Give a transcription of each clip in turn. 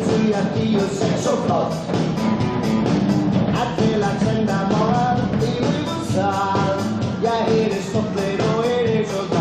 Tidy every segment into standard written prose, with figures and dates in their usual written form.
till att det är sex och flott. Att hela tända morgon i USA. Jag är det stoppet och är det så gott.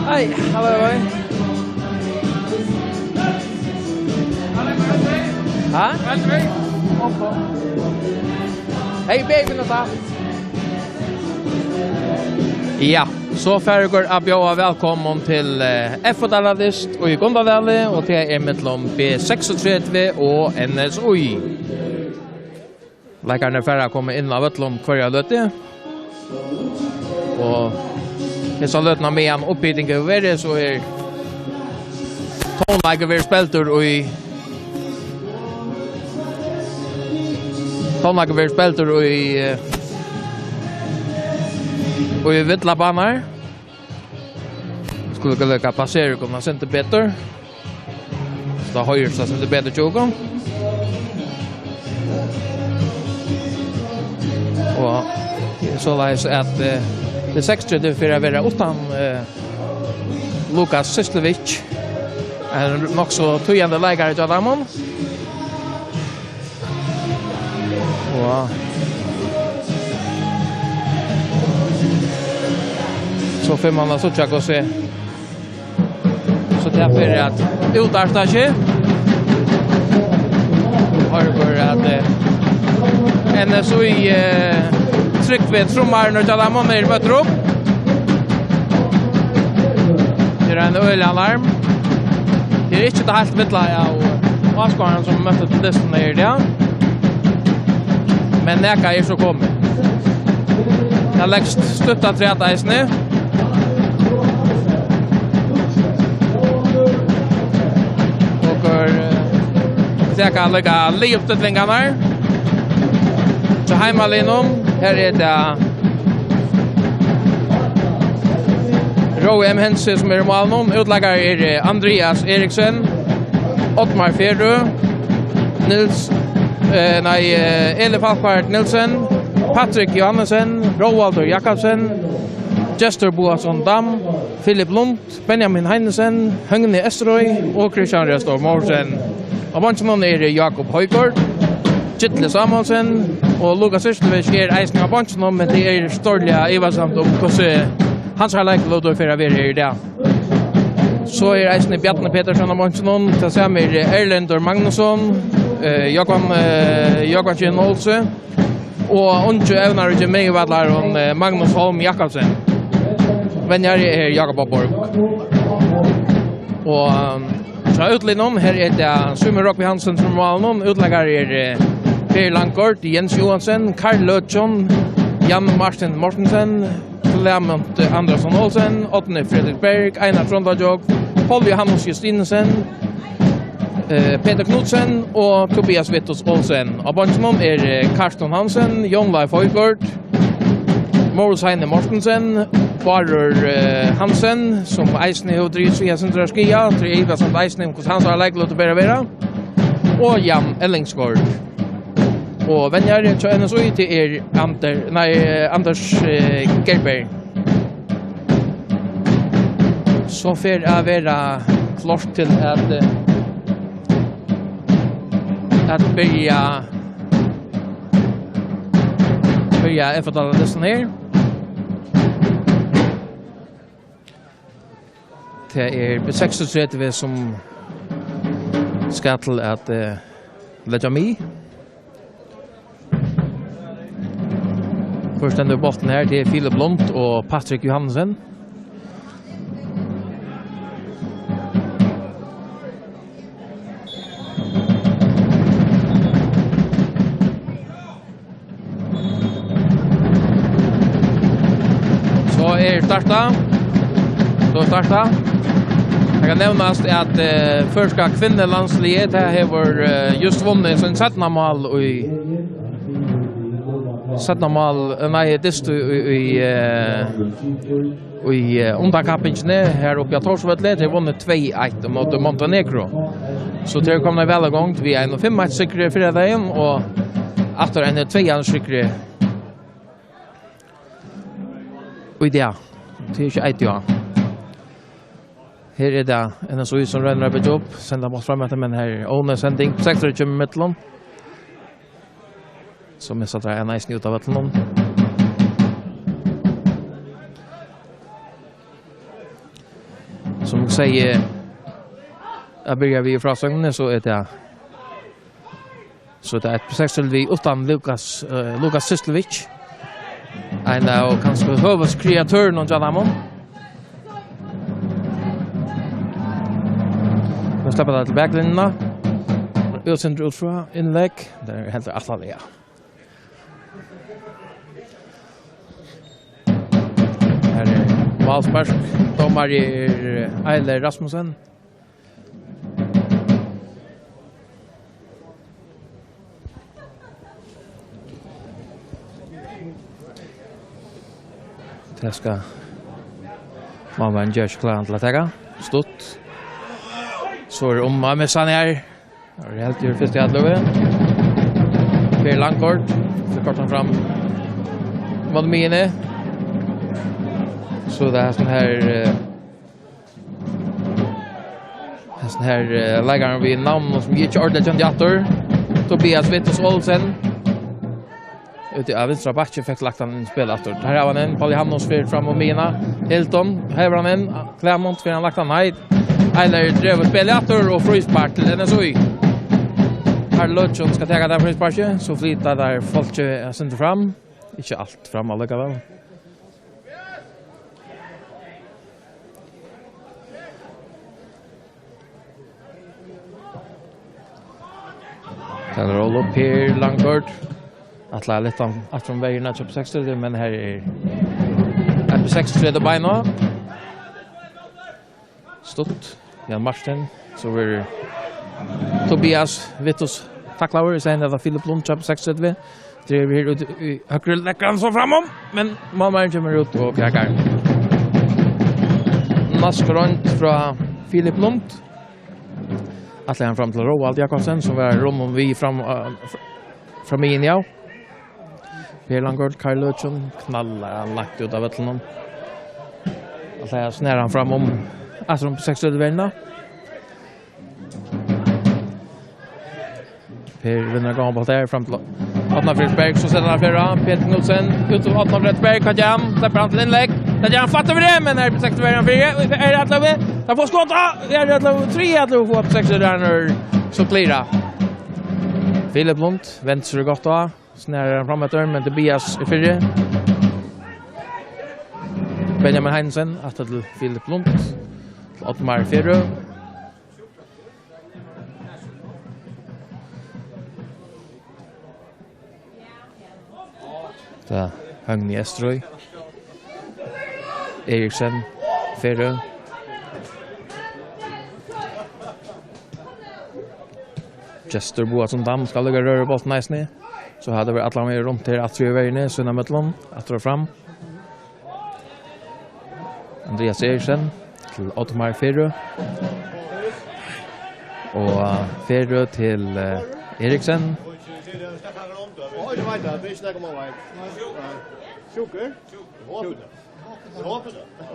Hej, hallå. Ha? Hej, baby, nåt da. Ja, så färgår att bjöa välkommen till Effodeildin och i Gondadale och det är mellan B36 och NSOI. Läkarna färra kommer in av Ötlund kvarja löte. Och det så lötna med en uppbygging över det så är tonläge vi spelter och i tonläge vi spelter och i vittla banar skulle gå lycka passera komma inte bättre så höjer så inte bättre tjogon och så läs att det 60 för att vara utan Lukas Sislevic är nog så tujande lägare till Damon. Wow. Så får man så tjocka och se. Så därför är att utarsta har börjat NSOI tryck vid trummar och alla månader möter upp. Det är en ölalarm. Det är inte det helt vittla och avskåren som möter till dessen är det. Men näka är så kommit. Jag lägst stötta träta i snö. Och jag kan lägga livstötlingarna. Så hemalinom. Här är det Roe M. Hense som är i målen. Utläggare är Andreas Eriksson, Ottmar Ferru, Eli Falkvart Nilsen, Patrik Johannesen, Roald Jakobsen, Jester Boasson Dam, Philip Lund, Benjamin Heinesen, Høgne Esterøy og Christian Restor Morsen. Og bansjonen er Jakob Høygård, Kittle Samuelsen og Lukas Sislevic er eisen av bansjonen, men det er størlige ivasamt om hvordan hans har lagt lov til å være her i dag. Så er eisen i Bjarne Petersson av bansjonen, til sammen er Erlend Magnusson, Jakob Kjell Olse, og Unge Evnar og Jemei-Vadlar og Magnus Holm Jakobsen. Venjar er Jakob Borg. Og fra utlinnom, her er det Summe Rockby Hansen som var noen. Utlegger er Per Langkort, Jens Johansen, Karl Løtjon, Jan Martin Mortensen, Clement Andersson Olsen, Åtne Fredrik Berg, Einar Trondadjog, Paul Johannes Justinesen, Peter Knudsen og Tobias Vittos Olsen. Og bansjonen er Karsten Hansen, Jon Leif Høygård, Morus Heine Mortensen, Barur Hansen, som eisen er hodrigt via Sintraskia, til Eva som eisen er hos hans har leiklet å bære være, og Jan Ellingsgård. Og venner til NSOI til Anders Gerber. Så for å være klart til at börja Effodeildin her. Det B36 som skal til at lägga mig. Först den botten här det Philip Lund och Patrick Johansen. Så starta. Jag kan nämnas att första kvinnelandsliget här har just vunnit sin sättna mål i i underkappingen här uppe i Torsvötlet. Det vunnit 2-1 mot Montenegro. Så det kommer väl igång. Vi är 1-5 säkra för det och efter en 2 säkra. Och det är inte ett ja. Här är det en så som ränner upp ett jobb. Sända mot framåt men här Åne sändning 6 mittlon. Som är så där en nice ut av vattnet. Som säger jag börjar vi från sången så är det ett precis vi utan Lukas Sistlovic. En av kanske huvudkreatören och Janamon. Nu släpper det till backlinjerna. Utsänd ut från inlägg. Där är helt Atalia. Här är Valsberg. Domar är Eiler Rasmussen. Det ska mamma en görs klar till att ta. Stort. Så är om med Sanne här. Det är helt ju först i Adlöve. Per Langkort. Så kortar fram. Vad menar? Så det är sån här lägaren vid namn som gick ordentligt kandidater. Tobias Vittus Olsen. Ute av vänstra backen fick lagt han en spelator. Här har han en Pauli Hamnos för fram och Mina. Hilton här har han en Clermont för han lagt han hit. Eller drev spelator och frispark till den så i. Här Lutchon ska ta den frisparken så flyttar där folk inte fram. Inte allt fram alla väl. Kan rolla upp här Langkort. Att lära lite att från vägen att köpa 60 men här är på 60 det bina. Stort. Jan Martin så är Tobias Vittus tacklar sen att Philip Lund köpa 60 det är här ut högre läckan så framom men mamma kommer ut och krakar. Naskront från Philip Lund. Att lära fram till Roald Jakobsen som var rum vi fram in ja. Per Langkort, Karl Lutchon knallar han lagt ut av vattnet. Alltså jag snär han fram om på 60 vända. Per vinner gammalt där fram till Adna Fredberg så sätter han förra Peter Nilsson ut av Adna Fredberg kan jam släpper han till inlägg. Där han fattar vi det men här på 60 vända är det att lova. Där får skott. Är det att lova 3 att lova på 60 där så klira. Philip Lund vänster gott då. Snärar han framåt men Tobias är fyrre. Benjamin Heinsen att till Philip Lund. Ottmar Ferro. Da Högni Estrøy. Eriksen Ferro. Chester Boasson Dam ska lägga röra bollen nice ner. Så hade vi alla med runt här att vi är inne så när mittlon att dra fram. Andreas Eriksen till Ottmar Ferro. Och Ferro till Eriksen. Oj, det var inte. Vi snackar om väg. Sjuker?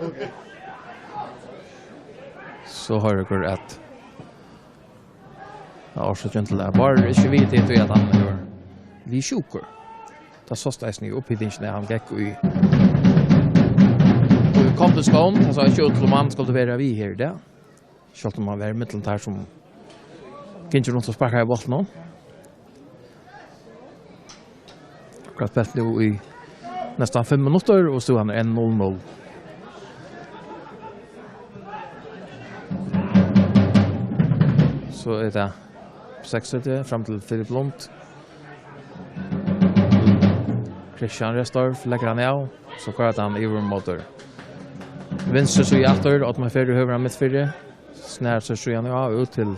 Okej. Så har det gått att ja, så gentle där. Bara inte vet det att han gör. Vi sjuker. Det så stäs ni upp i den när han gick i kom til skån, og så ikke ut man skulle være vi her, det. Selv om man var mittelen der som ikke rundt og sparker i bolten nå. Akkurat spilte jo i nesten 5 minutter, og stod han 1-0-0. Så det 6-30 fram til Philip Lund. Christian Restorff legger han av, så kvarat han i motor. Venstre så i atter, at man fyrer høyre av midtfyrre. Snær så han av ut til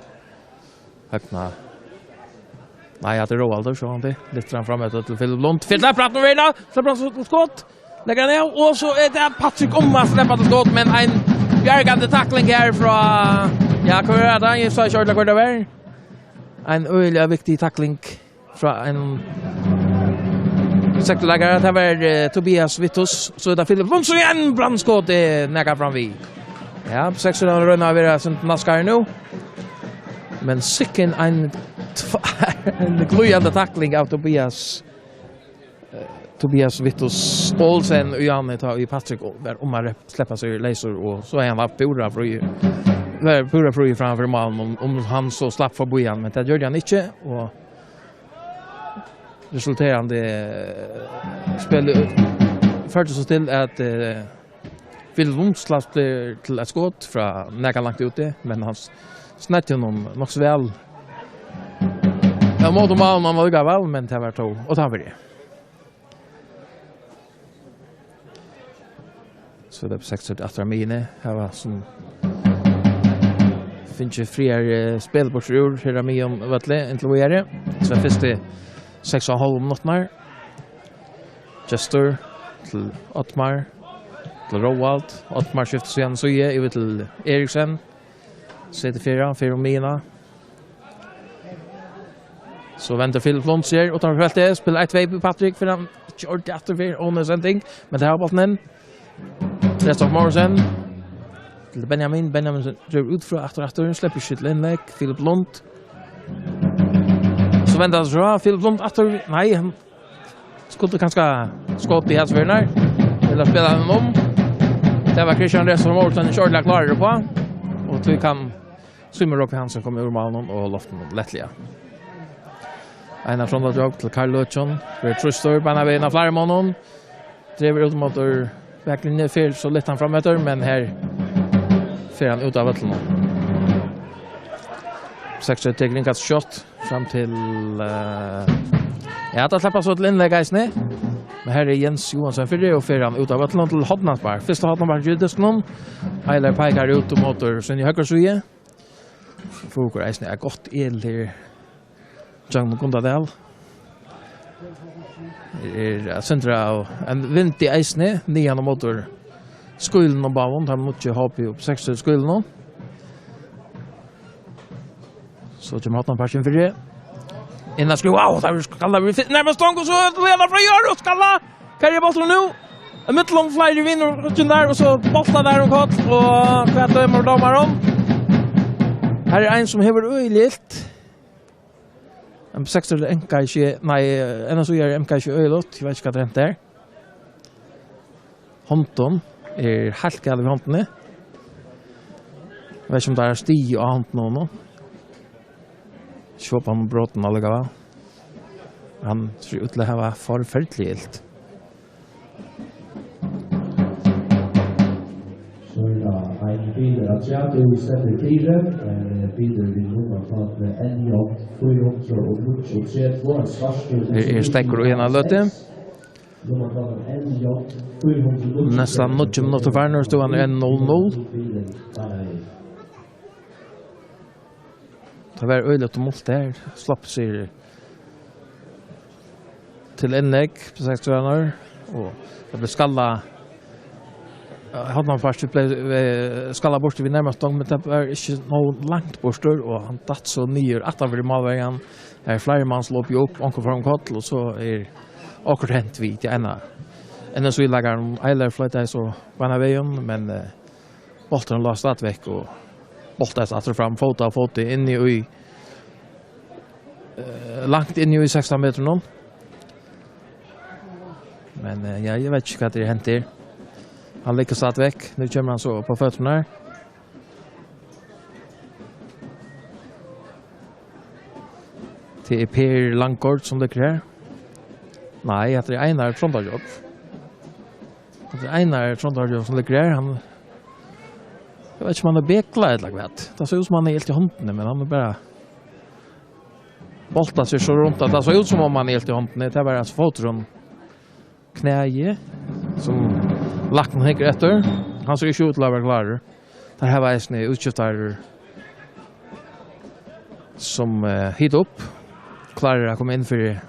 høgna. Nei, at det er Roald, så han det. Litt fram til Philip Lund. Fyrt der, praten og verda, slipper han til skott. Legger han av, og så det Patrick Omma slipper til skott, men en bjergande tackling her fra... Ja, hva er det? Jeg sa ikke ordentlig hva det var. En øyelig viktig tackling fra en sektorläggare. Det var Tobias Vittus. Så är det Philip Lund så igen brandskott näka fram vi. Ja, 600 rönnar vi som naskar nu. Men sicken en glöjande tackling av Tobias Vittus Olsen och Janne tar i Patrick och man släpper sig laser och så är han var pura för framför mål om han så slapp för bojan men det gjorde han inte och resulterande spel förde så till att Philip Lund slapp till ett skott från nära långt ute men han snett honom nog så väl. Ja, mot mål man var väl men det var to och tar vi det. Så det är 6 efter mine här var som finns ju friare spelbordsrur här med om vattlet inte vad är det. Så första 6,5 minuter. Jester till Ottmar till Roald. Ottmar skiftar sig igen så är till Eriksen. Sätter 4 mina. Så väntar Philip Lund ser och tar fält det spelar 1-2 på Patrick för han kört efter för on something men det har bollen. Rest of Morrison. Till Benjamin drar ut från efter släpper skjuter inlägg Philip Lund. Så väntar så Philip Lund efter nej han skulle kanske skott i hans vänner eller spela den om. Det var Christian Rest of Morrison kör klar det på och vi kan Simon Rock Hansen kommer ur målen och loften lättliga. En från det jag till Karl Lötjon för Trustor på när vi när flera månader driver ut mot verkligen ner fel så lätt han framöver men här för han ut av vattnet. 6 teknik att shot fram till ja att släppa så till inlägg isne. Men här är Jens Johansson för det och för han ut av vattnet till Hodnansbar. Första Hodnansbar judas någon. Eller pekar ut mot sen i höger sida. Fokus isne är gott el där. John Gundadal. Centra och en vind i isne nian och motor skulden och ballon han måste ju hoppa upp 6 skulden nu. Så jag måste passion för det. Innan skulle wow, där ska vi närmast stång och så leda från gör och skalla. Kan jag bollen nu? En mittlång flyger vinner och där och så bollar där och kort och kvätter med domaren. Här är en som häver öjligt. En 6 MK nej, en så gör MK öjligt. Jag vet inte vad det är där. Honton helt gal i håndene. Jeg vet ikke om det er sti og hånden nå. Se på han bråten alligevel. Han ser ut til å ha forferdelig helt. Så er det en biler at jeg du setter 4. Biler vil noen ta med NJ, 400 og 3 en svarskjøl. Det stekker og en av løtet. Nästan 90 minuter för när stod han 1-0. Det var öjligt och målt där. Slapp sig till inlägg på 6 tränare. Och det blev skalla. Hade man först skalla bort vid närmast gång. Men det var inte något långt bort. Och han datt så nyer att han var i malvägen. Här flera man slår upp. Onkel från Kottl och så är akkurat hänt vid till ena. Ännu så lägger han Eiler flyttar så på den vägen men bollen la stadväck och bollen satte fram fot in i långt in i 16 meter någon. Men ja, jag vet inte vad det hänt där. Han ligger satt väck. Nu kommer han så på fötterna här. Det är Per Langkort som ligger här. Nej, det är Einar Trondaljobb. Det är Einar Trondaljobb som ligger här. Han... Jag vet inte om han är beklädd eller vad. Det ser ut som han är helt i hånden, men han är bara... boltar sig så runt att det ser ut som om han är helt i hånden. Det är bara hans fot från knäge som lacken hänger efter. Han ser ju ut att vara klar. Det här var en utskiftar som hit upp. Klarar att komma in för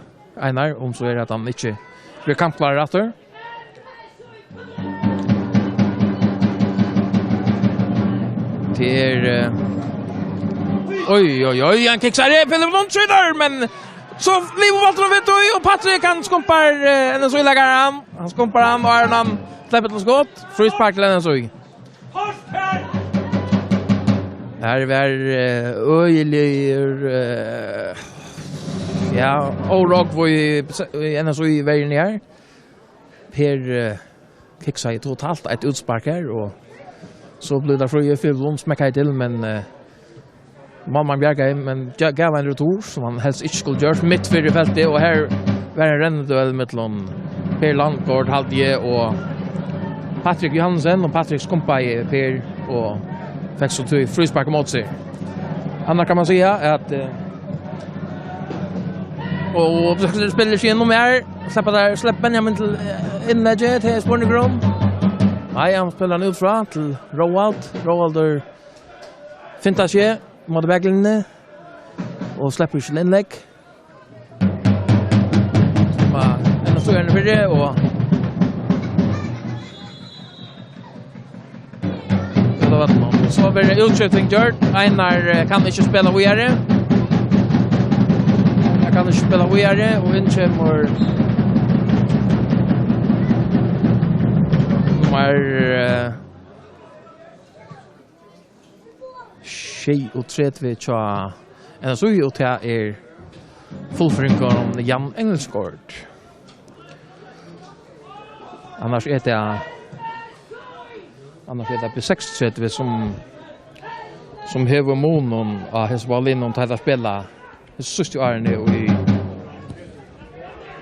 Einar om så är det att han inte blir kampklar efter. Det är... Oj, han kicksar det, Pelle Blomskyddar, men så blir Walter vet du, och Patrik han skumpar en så lägger han skumpar han och han släpper till skott, frispark till en så. Här var ja, och rock var ju en så i vägen här. Per kicksar totalt ett utspark här och så blev det för Fylund smäckar till men Mamman Bjergheim, men gav en retur som han helst ikke skulle gjøre mitt fyrir feltet, og her var en renneduell mellom Per Landkort, Haldje og Patrik Johansen, og Patrik skumpa i Per og fikk så til frispark mot seg. Annars kan man säga att och så spelar sig igenom här, släpper Benjamin till inlägget till Spornegrom. Nej, han spelar nu från till Roald fintar sig mot väglinjen och släpper sin inlägg. En så gärna för det och så blir det utskjutning gjort. Einar kan inte spela vidare. Jag kan inte spela vidare och inte kommer tjej och tredje tja en så ju till fullföringer om Jan Engelsgård. Annars är det B36 som hever månen av Hesvalin och tar att spela sista åren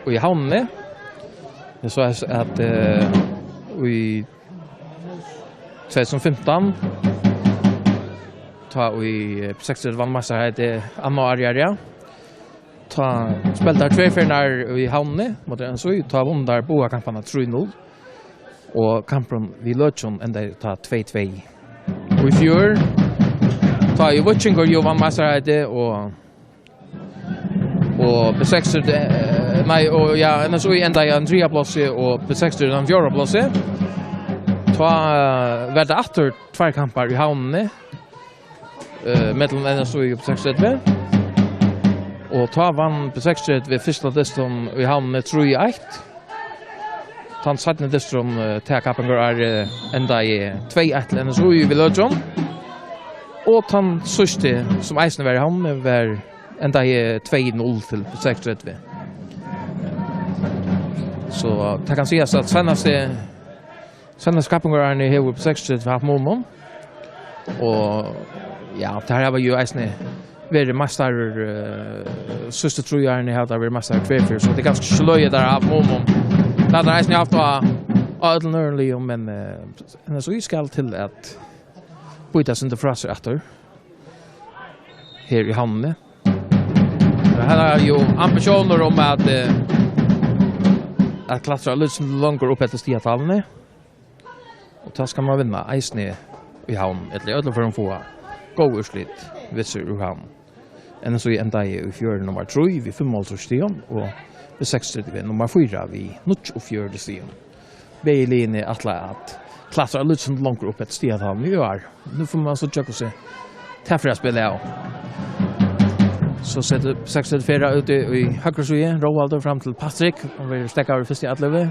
i Havne. Det så att i 2015 ta i 60 vann massa heter Anna Arjaria. Ta spelade två förnar i Havne mot en så ta vann där båda kamperna 3-0. Och kampen vid Lötjon ända ta 2-2. Och i fjör ta i Wutchingor ju vann massa heter och B6 nej och ja en så ända i Andrea plats och B6 den fjärde plats. Ta var det åter två kamper i Havne. Mellan en så i B6 och ta vann B6 vid första distan i Havne 3-1. Han satt ner distrum Landskappingar ända i 2-1 en så i Lötjon. Och han siste som eisen var i Havne var ända i 2-0 till B6. Så det kan sägas att senaste Landskappingar i hela B6 har haft mån. Och ja, det här var ju eisen väldigt mästar sista tror jag ni hade varit mästar 2-4 så det är ganska slöje där av mån. Det hade eisen haft att nörlig men så skall till att byta sin fraser efter här i Havne. Det här är ju ambitioner om att klättra lite långt upp efter stigatallen. Och då ska man vinna eisen i Havn eller för att få gå urslit visser ur Havn. En så ända i fjärde nummer 3 vid 5-målsstigen och vid 60 nummer 4 vid 94 stigen. Beiline att klättra lite långt upp efter stigatallen i år. Nu får man så tjocka sig täffra spela. Så sätter 64 ute i högra sidan Roald fram till Patrik. Han vill stäcka över första atlöve.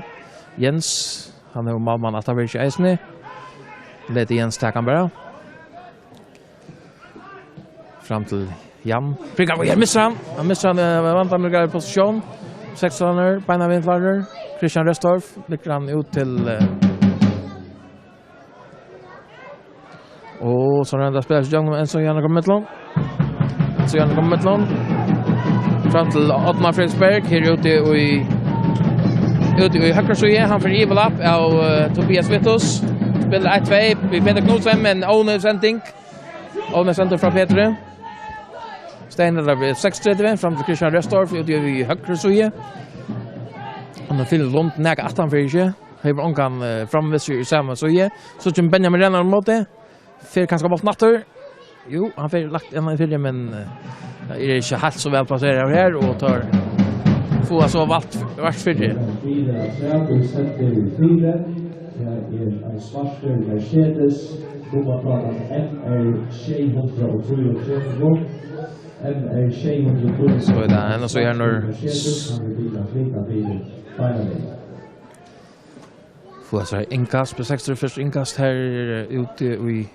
Jens, han är mamman att han vill inte eisne. Leder Jens takan bara. Fram till Jan. Prickar på missar han vantar med position. 16 beina vinklar. Christian Restorff lyckas han ut till Och så när det spelas Young en så gärna kommer mittlån. Så gärna kommer mittlån. Fram till Ottmar Fredriksberg här ute i högra sida. Han får evil up av Tobias Vittos. Spelar 1-2. Vi Peter Knudsen men One sending. One center från Peter. Steiner där 6-3 fram till Christian Restorff ute i högra sida. Han har fyllt runt näga 18 för sig. Han var onkan framvisser i samma sida. Så som Benjamin Renner mot det. För kanske valt natter. Jo, han får lagt en i filmen men är inte helt så väl placerad här och tar få så vart för det. En svartskjøl Mercedes, nummerplaten MR623. Så är det en så gärna får så här inkast på 60 första inkast här ute i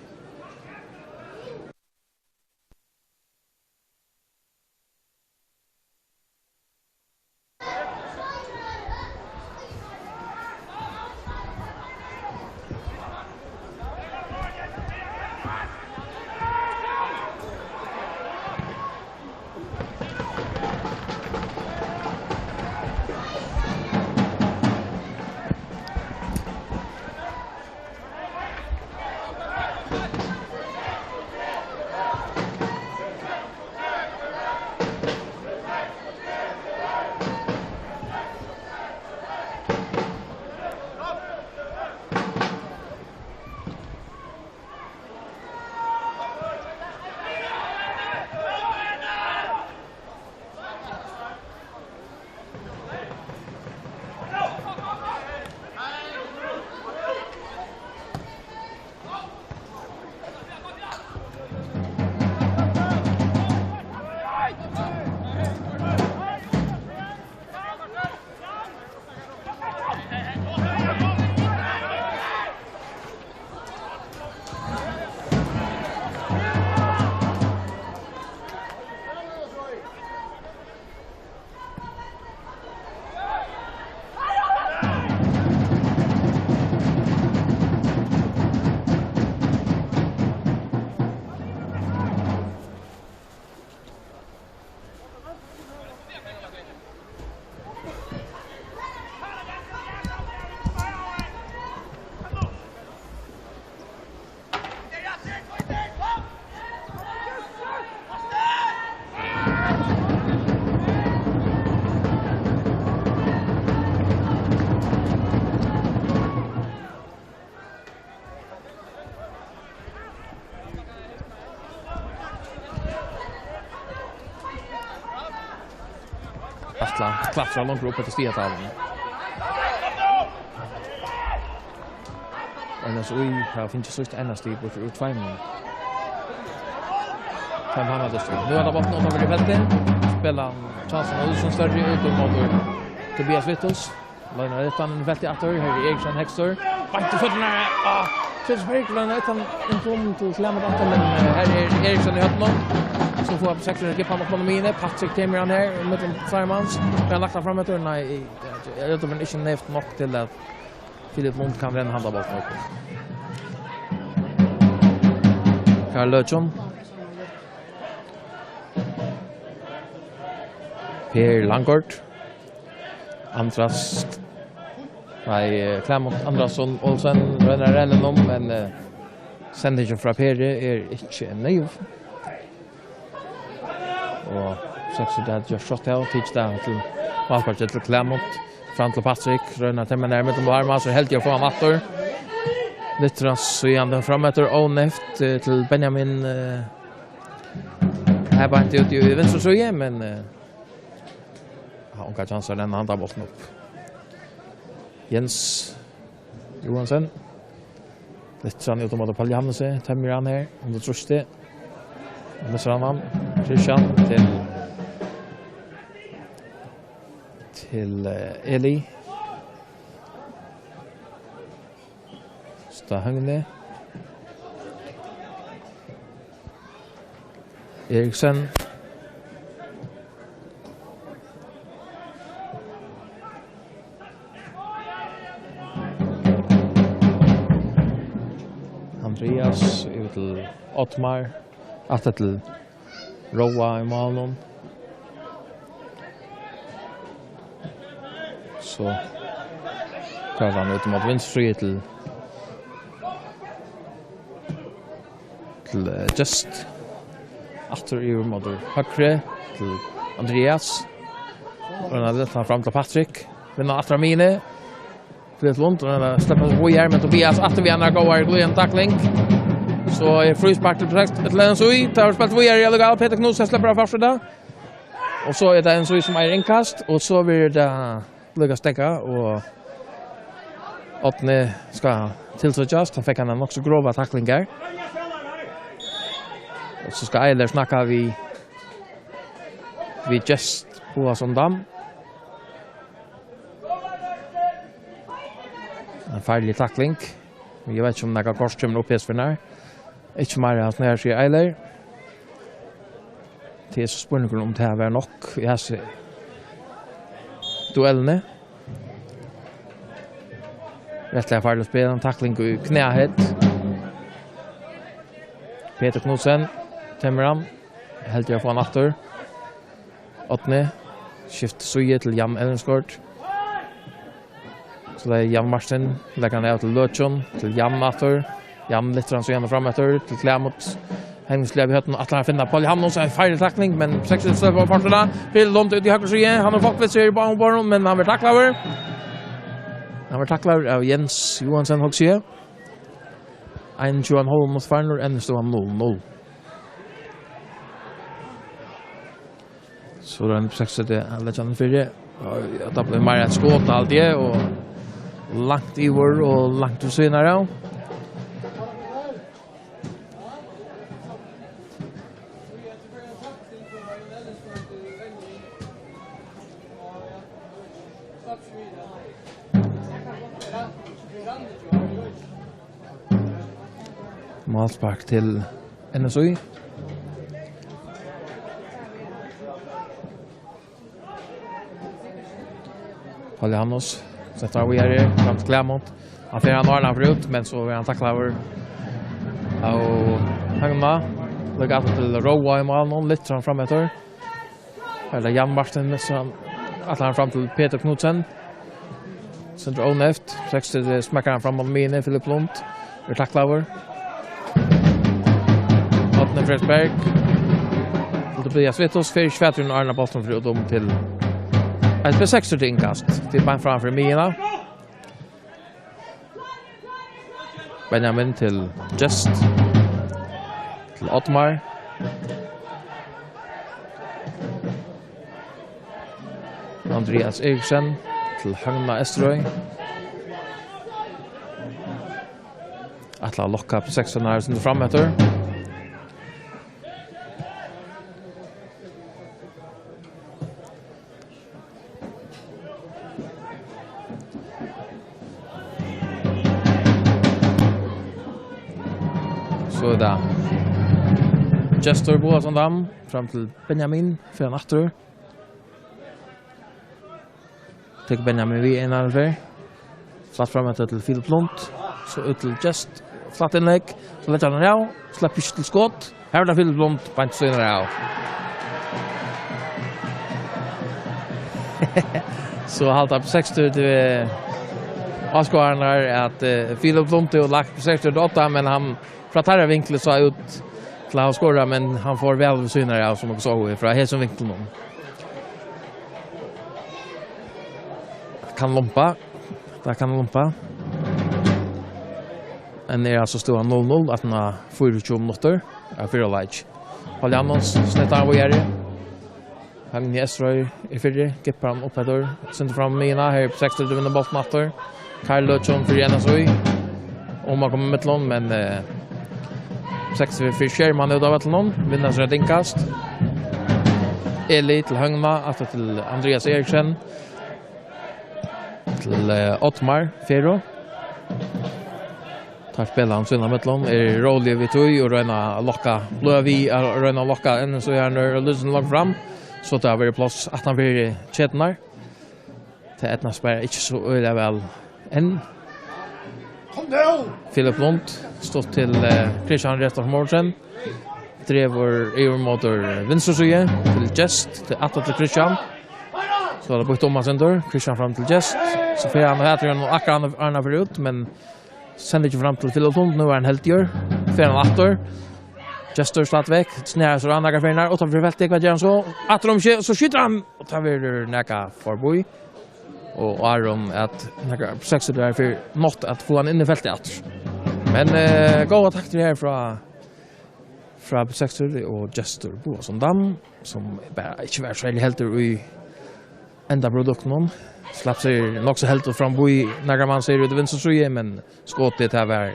klatrar långt upp till stigatalen. Och så vi har finns så ett annat steg på ut 5 minuter. Kan han ha det så. Nu har det varit någon över i fältet. Spelar chansen Olsson större ut mot Tobias Vittos. Lämnar det han väldigt attor här i Eriksson Hextor. Vart till fötterna. Fredriksberg lämnar utan en tom till slammet att men här är Eriksson i hötten. Så får jag på 600 grip han på mine. Patrick kommer han här med en Simons. Han lagt fram ett nej. Jag vet inte inte näft nog till att Filip Mont kan renna handa bollen upp. Karl Lötjon. Per Langkort. Andras Klamont Andrasson Olsen renner rennen om men sändningen från Per är inte nöjd. Och så där just shot out teach down till Malkort till Klamont fram till Patrick renner temmen där med de armarna så helt jag får mattor. Lite så igen den framåt Oneft till Benjamin här bara inte ut i vänster så igen men han kan chansa den andra bollen upp. Jens Johansson. Lite sån ut mot Paul Johansen, tämmer han här under truste. Och så han Christian till Eli. Stahangne. Eriksen. Andreas, ut til Ottmar, atter til Roa I malen. Så tar han ut mot vinstfri til Just. Atter I mot høyre til Andreas. Og den litt fram til Patrick. Vinner atter mine. Flytt lunt, og den slipper på her, men Tobias atter vi andre går i en tackling. Så fryspark til til Ensui. Tar spilt på her I legal. Peter Knudsen slipper av første. Og så det Ensui som innkast, og så blir det lykkes stekka, og Åtne skal tilsøkjast. Han fikk han en nok så grova tackling her. Og så skal Eiler snakka vi Just på Sondam. En farlig tackling. Jeg vet ikke om det kors kommer opp for nær. Ikke mer av snær, sier Eiler. Det så spørsmålet om det her var nok. Jeg ser duellene. Rettelig farlig spil, en tackling I knæhet. Peter Knudsen, Temmeram, helt å få en atter. Åtne, skift Suje til Jan Ellenskort. Så det Jan Martin, legger ned til Løtjon, til Jan atter. Jan litt så igjen fram etter, til Klemot. Hengeslev I høtten, at han finner Paul Hamnon, så en feil tackling, men 60 støv på fartene. Fyll lunt ut I høyre side, han har fått litt I banen, men han vil takle over. Han var tacklar av Jens Johansen Hogsjö. 21,5 mot Farnor, ännu stod han 0-0. Så den på 60 lägger han för det blir mer ett skott alltid och långt I vår och långt ut senare. Målspark till NSU. Palle Hannos sätter av här fram till Klemont. Han får han Arna förut, men så är han tacklar över. Och Hagma lägger till Roa I mål lite fram efter. Eller Jan Martin som att han fram till Peter Knudsen. Center Oneft 60 smäcker han fram mot Mine Philip Lund. Vi tacklar över. Åtne Fredberg. Det blir Svettos för Svetton Arna Boston för dem till ett B36 inkast till bank framför Mina. Benjamin till Just. Till Ottmar. Andreas Eriksen till Hagna Estrøy. Atla locka på 16 här som fram efter. Så där. Jester på Sondam fram till Benjamin för en åter. Tek Benjamin vi en alver. Flatt fram till Philip Lund. Så ut till Just flatt inlägg. Så lägger han av. Släpper till skott. Här är Philip Lund på inte senare av. Så halta på 60 till Askarna att Philip Lund har lagt på 68 men han från där vinkeln så ut till att skåra men han får väl senare av som också så från här som vinkeln. Kan lompa. Där kan lompa. En är alltså står 0-0 att han får 20 minuter av fyra like. Paljanos snittar av här. Han Estrøy I fyrre, kippar han upp här. Sen fram Mina här på 60 du vinner bollen efter. Karl Lötjon för NSU. Om man kommer med lån men 60 för Sherman ut av någon vinner så inkast. Eli till Hagna efter till Andreas Eriksen. Till Ottmar Fero. Tar spelar han sina mittlån rolig vid tog och röna locka blå vi röna locka än så är när Lusen långt fram så tar vi plats att han blir chetnar till ettna spär inte så öliga väl än Philip Lund stått till Christian Restorff Morsen. Drever över motor vänstersida till Just till att till Christian. Så det bytte om hans ändå. Christian fram till Just. Så för han heter han akkurat Arna förut men sen inte fram till Philip Lund. Nu är han helt gör. För han åter. Jester start väck. Snära så andra gången och tar för väldigt vad gör han så. Att de så skjuter han och tar vi näka förbi. Och Aron att några sex där för något att få han in i fältet. Men goda takter här från B36 och Jester på som dam som bara inte var så helt i ända produkten slapp sig nog så helt fram bo i några man säger det vinner så ju men skottet här var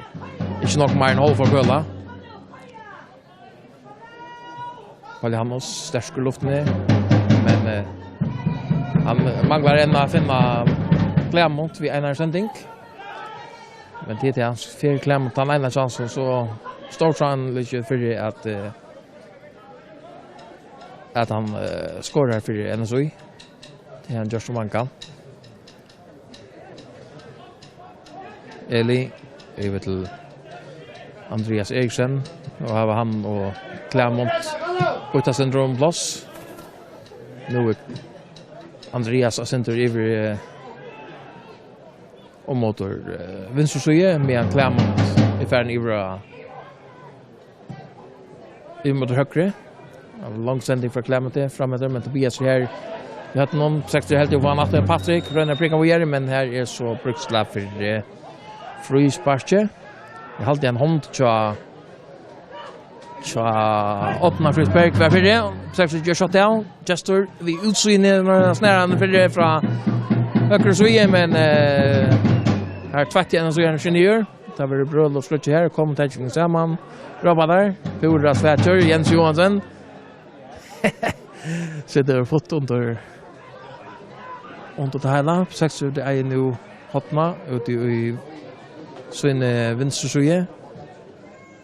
inte nog mer än håll för kölla. Palhanos stärker luften men han manglar en att finna Clermont vid en sändning. Men det är hans fel Clermont han ena chansen så står han lite för att han skorar för NSOI. Det är han just som man kan. Eli över till Andreas Eriksen och här var han och Clermont byta syndrom plus. Nu är Andreas har center över om motor vänstersida med Clermont i färden i motor högre. Lång sändning för Clermont framåt men Tobias här. Vi har någon 60 helt ovan att Patrick rönner pricka på igen men här är så brukslapp för frisparke. Jag hade en hand tja öppna frispark var för det. 60 gör shot down. Jester vi utsynen snäran för det från högre så men här tvätt igen så är ingeniör. Det var bröd och skrutt här kom täckning samman. Robba där. Pura Svätcher Jens Johansson. Sitter fått under det hela. 60 det är nu hotna ute i sin vänstersida.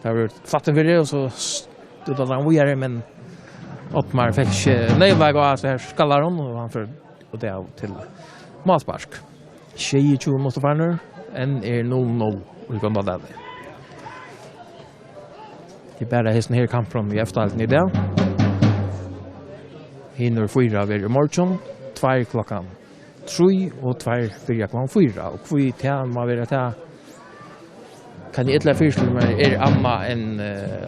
Det har fatten för det och så stod han vidare men Ottmar fick nejväg och så här skallar hon och han för och det till Malspark. 22 måste vara nu. En är 0-0 och vi kan bara där. Det är bara hästen här kamp från i Effodeildin idag. Hinner 4 vid morgon, 2 klockan 3 och 2 klockan 4 och vi tar man vill ta kan det ettla fyrslum är amma en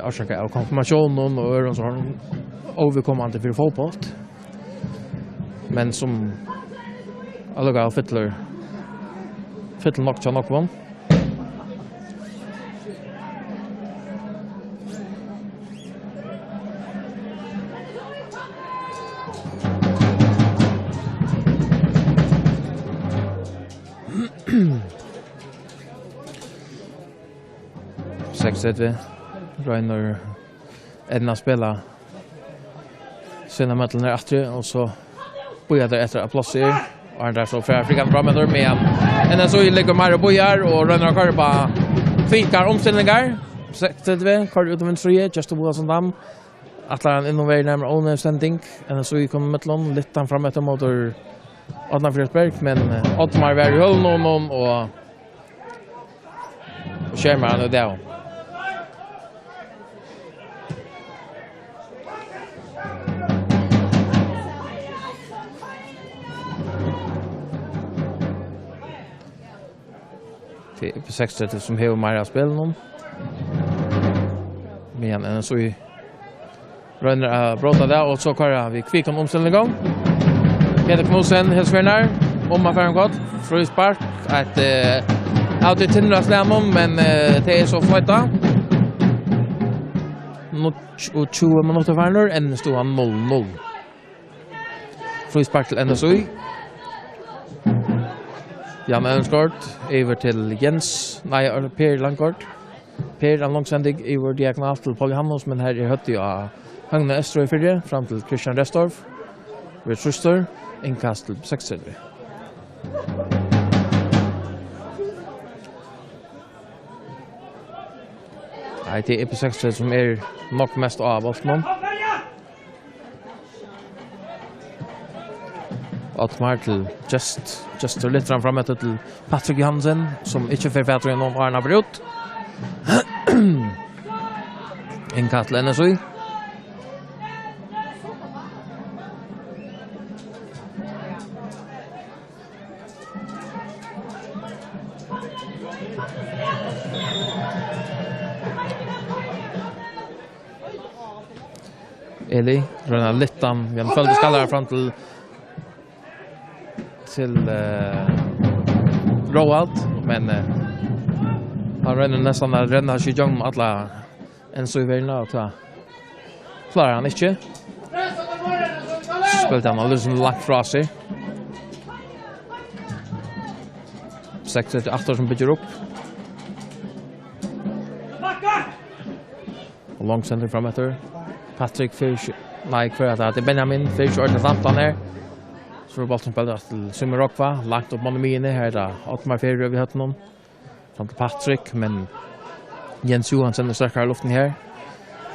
orsaka av konfirmation och öron så har överkommande för fotboll. Men som alla fittler nog kan nog vara. Vi Reiner Edna spela sina möten när efter och så börjar det efter applåser och där så för Afrikan bra med en så ligger mer och bojar och Reiner Karba fikar omställningar vi kvar ut vänster just to som dam atlan innovator närmare owner sending en så vi kommer möten lite fram efter motor Adnan Fredberg men Ottmar var ju håll någon och Scherman och där. Det är på 60 som har mer spel någon. Men en så i rönner bråta där och så kör vi kvick om omställningen. Peter Knudsen Helsvärnar om man får en gott frispark att out i tindra slämom men det är så flytta. Och 20 minuter varnor en står 0-0. Frispark till NSOI. Jan Ernskort över till Jens, nej Per Langkort. Per en långsendig över diagonal till Paul Johannes men här är hötte jag Högne Öströj för det fram till Christian Restorff. Vid Truster, inkast till 6. Nej, det är på 6 som är nog mest av Wolfman. Ottmar till just lite framåt till Patrick Johansen som inte för bättre än någon Arna Brut. En Katlene så. Eli, röna littan, vi har följt skallar fram till Roald, men han ränner nästan att ränna sig igång med alla en så i världen och ta klarar han inte. Spelet han alldeles lagt fra sig. 6-8 som bygger upp. Och långsändning fram efter. Patrick Fish, för att det är Benjamin Fish och Nathan här. Så bollen spelas till Simon Rockva, lagt upp Monomine här där. Ottmar Ferry vi hade någon. Fram till Patrick, men Jens Johansson är starkare i luften här.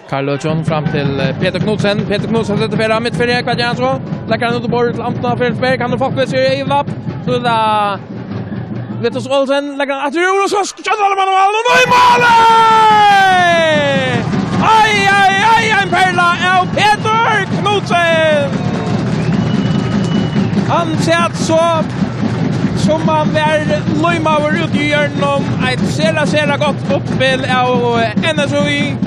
Karl Lötjön fram till Peter Knudsen. Peter Knudsen sätter färra mitt för Erik Vadjansson. Lägger han ut på bordet till Antona Fredriksberg. Han har fått med sig i lapp. Så där Vitus Olsen lägger han att och så skjuter man och nu i målet! Aj, en perla av Peter Knudsen! Han satt så som man var lojmaver ut i hjörnom. Ett sera gott uppspel av NSOI.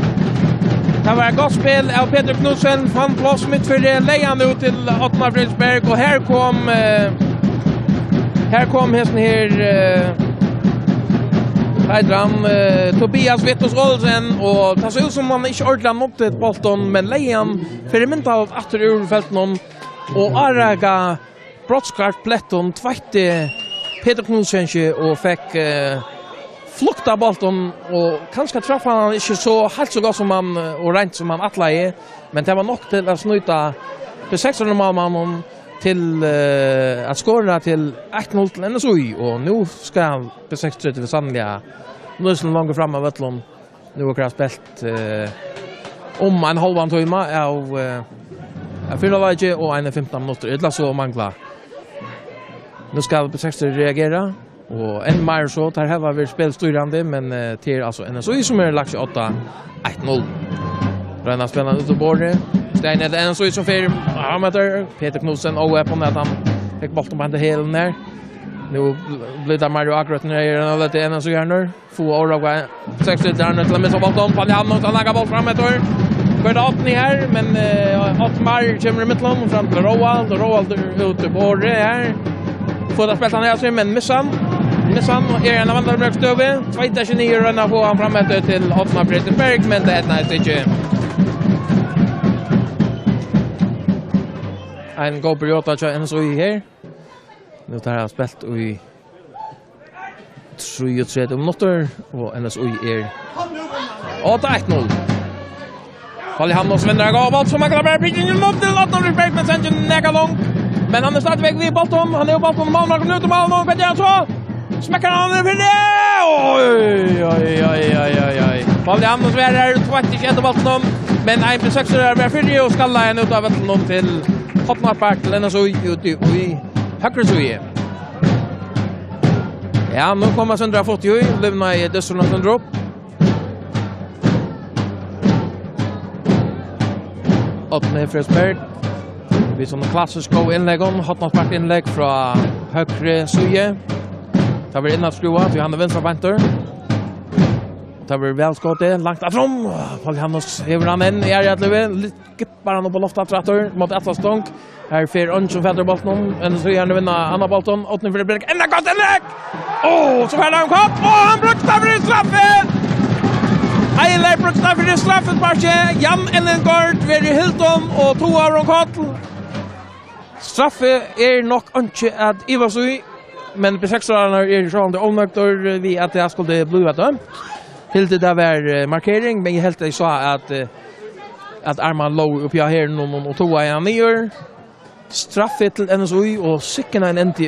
Det var ett gott spel av Peter Knudsen. Fann plats mitt för det. Lejan ut till Ottmar Fredriksberg. Och här kom hästen här Tobias Vitus Olsen. Och det ser ut som man inte ordentligt nått ett bolton. Men Lejan för mentalt efter ur fälten. Och Araga brottskart pletton tvätte Peter Knudsen och fick flukta bolton och kanske träffa han inte så helt så gott som man och rent som man attla är, men det var nog till att snuta på 600 målmannen till att skåra till 1-0 till NSOI och nu ska han på 6-30 för sannliga lösen långt fram av Vettlund. Nu har jag spelat om en halvan timme av 4 läge och 15 minuter. Det är så mangla. Nu ska på 60 reagera och en mer så tar här var vi spelstyrande men till alltså NSOI som är lagt 8-1-0. Röna spelarna ut på bordet. Stein är det NSOI som för amateur Peter Knudsen och på att han fick bollen på den hela där. Nu blir det Mario akkurat när det är lite NSOI här nu. Få år 60 där nu till att missa bollen på han och lägga boll framåt. Går det 8 här men Ottmar kommer i mitten fram till Roald och Roald ute på bordet här. Får det spelat han här men missan och en av andra brökstöve. 2-29 rönna på han framåt till Ottmar Fredriksberg men det är ett inte. En god period att köra NSOI här. Nu tar jag spelat i 3 minuter och NSOI är 8-1-0. Falli han och Svenner gav bort som maklar bara pricken mot till Ottmar Fredriksberg men sen näga långt. Men han är stadigväck vid bollen. Han är bollen mål några minuter mål och Peter så smäcker han över det. Oj. Falli han och Svenner är 21 bollen men 1-6 är bara för och skalla en ut av Vettlund till Ottmar Park till NSOI ute i högre Sverige. Ja, nu kommer Söndra fått ju lämna i Dösterland Söndra upp. Ottmar Fredriksberg. Vi sån klassisk inlägg om Ottmar Park inlägg från högre Sverige. Det var innan skruva till han är vänstra banter. Det var välskottet långt ifrån. Falli han hever han en i ärligheten. Gippar han upp på loftatrattor mot Atlastonk. Här för Önsson fäller bollen. En så gärna vinna Anna Bolton. Ottmar Fredriksberg. Ända gott inlägg! Så fäller han kort. Han brukar för straffen! Eiler brukar för straffen parche. Jan Ellengård, Veri Hilton och 2 Aron Kotl. Straffe är nog inte att Ivasui. Men besöksarna är så det omnöktor vi att det skulle bli dömt. Helt det var markering, men jag helt det så att Arman låg upp jag här någon och 2 är ner. Straffet till NSOI och sicken en NT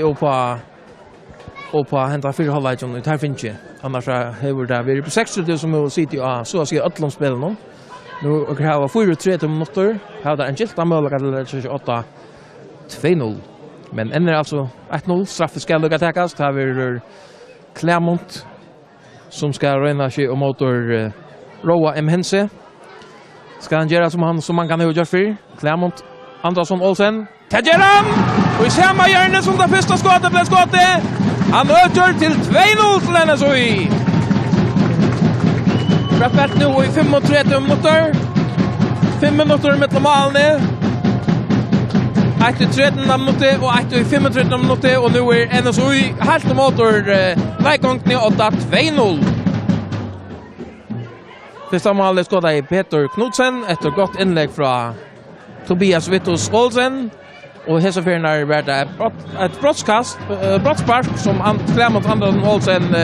och på hämta 4 halvlek och det här finns inte. Annars har det varit på 60 som sitter så att säga Ötlund spelar nu. Nu och har 4-3 minuter. Har det en gilta möjlighet till 28-2-0. Men ännu alltså 1-0 straffet ska lugga täckas. Här är Clermont som ska röna sig och motor Roa M. Hense. Ska han göra som man kan göra för. Clermont Andersson Olsen. Tageran! Och i samma hjärne som det första skottet blev skottet. Han ökar till 2-0 till denna så i. Rappert nu i 35 minuter. 5 minuter med målne. 1-13 minuter och 1-35 minuter och nu är NSO helt motor likeångning 8-2-0. Första målet skottet i Peter Knudsen efter gott inlägg från Tobias Vittus Olsen. Och hesaferen har vært et brottsspark som Clermont Andersson Olsen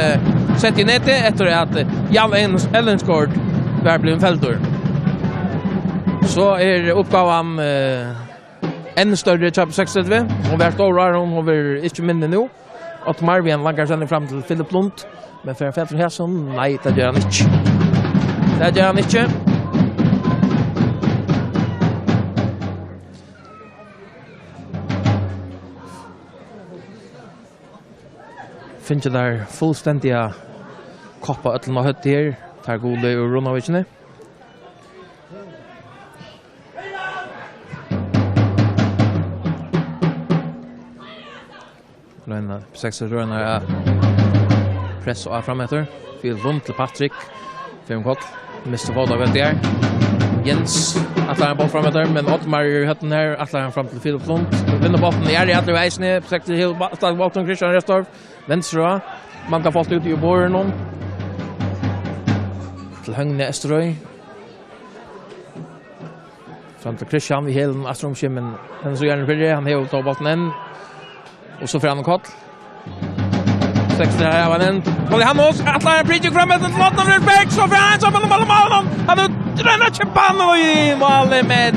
sett i nettet etter at Jan Ellensgaard var blevet feltur. Så oppgaven ännu større kjøp 36, og hver stor er hun over ikke minne nå. Og Marvin langer seg frem til Philip Lund, men for Feltur Hesson, nei, det gjør han ikke. Det gjør han ikke. Finns det där fullständiga koppa ötlen och hött här. Tar gode och Ronovicne. Lönna sex rörna press och framåter. Fyll runt till Patrick. Fem kort. Mr. Voda vet där. Jens atlar en boll framåter men Ottmar i hötten här atlar han fram till Philip Lund. Vinner bollen i är i vägsne. Försökte helt stark boll från Christian Restorff. Venstre, man kan fått ut i båren någon. Till Högne Esterøy. Fram till Christian i hela Astromskimmen. Han så gärna för han har tagit bollen än. Och så fram och kort. 6 där har den. Kolla han oss atlar en bridge fram med den lotten av Rörsberg så fram så bollen. Han drar chimpan och i mål men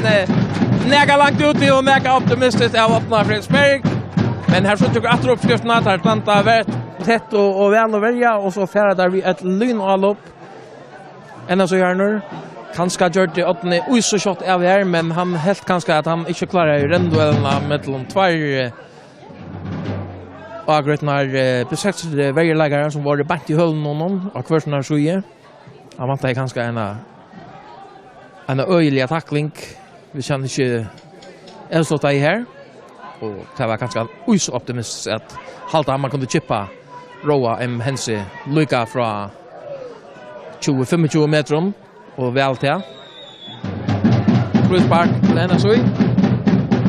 näga långt ut och näga optimistiskt av öppna Rörsberg. Men här så tycker jag att uppskriften att här tanta vart tätt och väl att välja och så färra där vi ett lyn allop. Ända så gör nu kanske gjort det åt en så shot av här men han helt kanske att han inte klarar renduellerna mellan två agretnar precis det väldigt lägare som var det bant i höllen någon och kvarsen så ju. Han väntar kanske en öjlig tackling. Vi känner inte Elslota i här. Och det var ganska så optimistiskt att halta man kunde chippa Roa M. Hense lycka från 20-25 meter och väl till. Brutpark lämnar så i.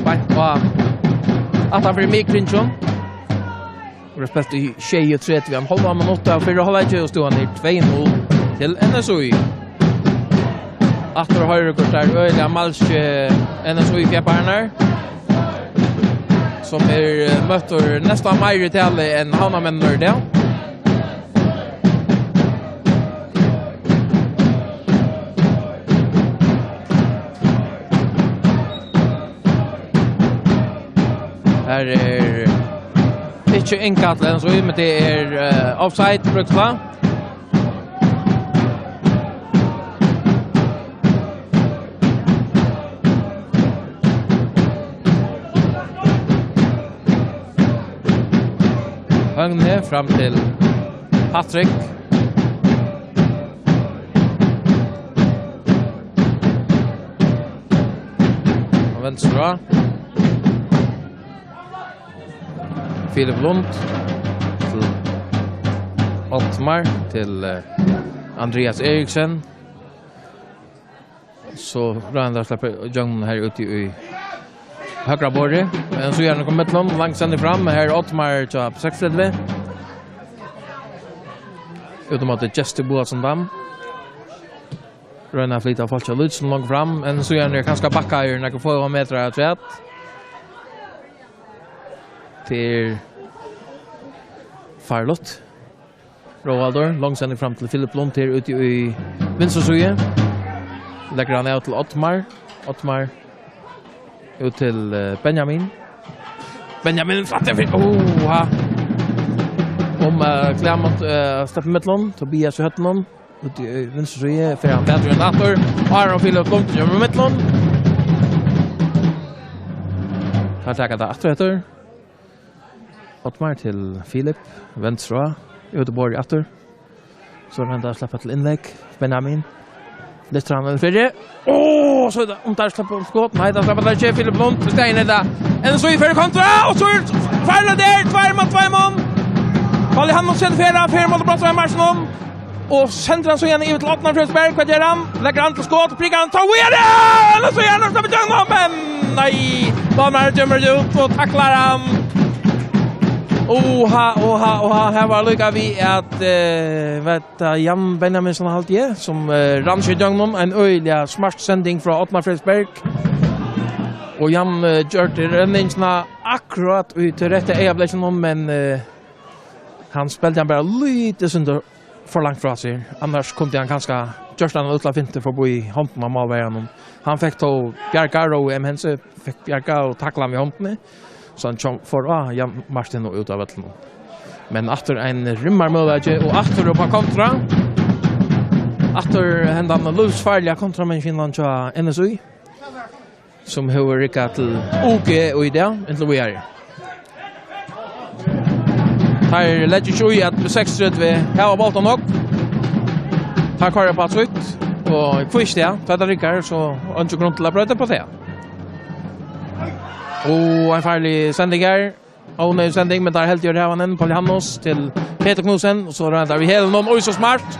Bant på att han blir mikrinchon. Respekt i 23 vi har halva minuter för att hålla inte och stå han 2-0 till NSOI. Efter höger kort där öliga Malch NSOI fjärparnar. Som möter nästan mer i tal än Havnamennor där. Här är inte enkelt än så men det är offside brukta. Högne fram till Patrick. Och vänstra. Philip Lund till Ottmar till Andreas Eriksen. Så Randar släpper John här ute i högra bordet. Men så gärna kommer Mettlund långt fram. Här är Ottmar på 6-3. Utomot Jester Boasson-Dam. Röna flyttar folk av Lutsen långt fram. Men så gärna kanske backa i några få meter av träet. Till Farlott. Roaldor långsamt fram till Philip Lund här ute i vänstersöje. Lägger han ut till Ottmar. Ottmar ut till Benjamin. Benjamin fattar vi. Clermont Steffen Mettlund. Tobias Höttenon. Ut i vänstersöje. För han bättre än Ator. Aron Philip Lund till Mettlund. Här tackar det Ator. Ottmar till Filip, vänstra, Göteborg åter. Så han där släpper till inlägg, Benjamin. Lyfter han för det. Så där släpper skott. Nej, där släpper där Filip Lund till Steiner där. En så i för kontra och så färla där 2 man. Palle han måste sända för mot brottaren matchen om. Och centran så igen ut till Ottmar Frösberg, vad gör han? Lägger han till skott, prickar han, tar det! Och så gärna släpper Jöngman, men nej! Dalmar gömmer ut och tacklar han. Oha, här var lycka vi att Jan Benjaminsson har hållit som Ramsjö Jöngman, en öjliga smart sändning från Ottmar Frösberg. Och Jan gör till räddningarna akkurat ut till rätta ävläsen, men han spelade bara lite sönder för långt från sig. Annars kunde han ganska just han utla finte för bo i handen av målvägen. Han fick då Bjarkar och Hense fick Bjarkar och tackla med handen. Så han kom för Jan Martin och ut av vattnet. Men efter en rymmarmöte och efter på kontra. Efter händan lusfarliga kontra med Finland så NSU. Som har ryckat till OK och idé inte vi är. Här lägger ju att med 6-3 vi har bollen upp. Här kör på ut och först där det rycker så inte grund till att prata på det. Och en farlig sändning här. Och nu sändning men där helt gör det här en Paul Hannos till Peter Knudsen och så där vi hela någon oj så smart.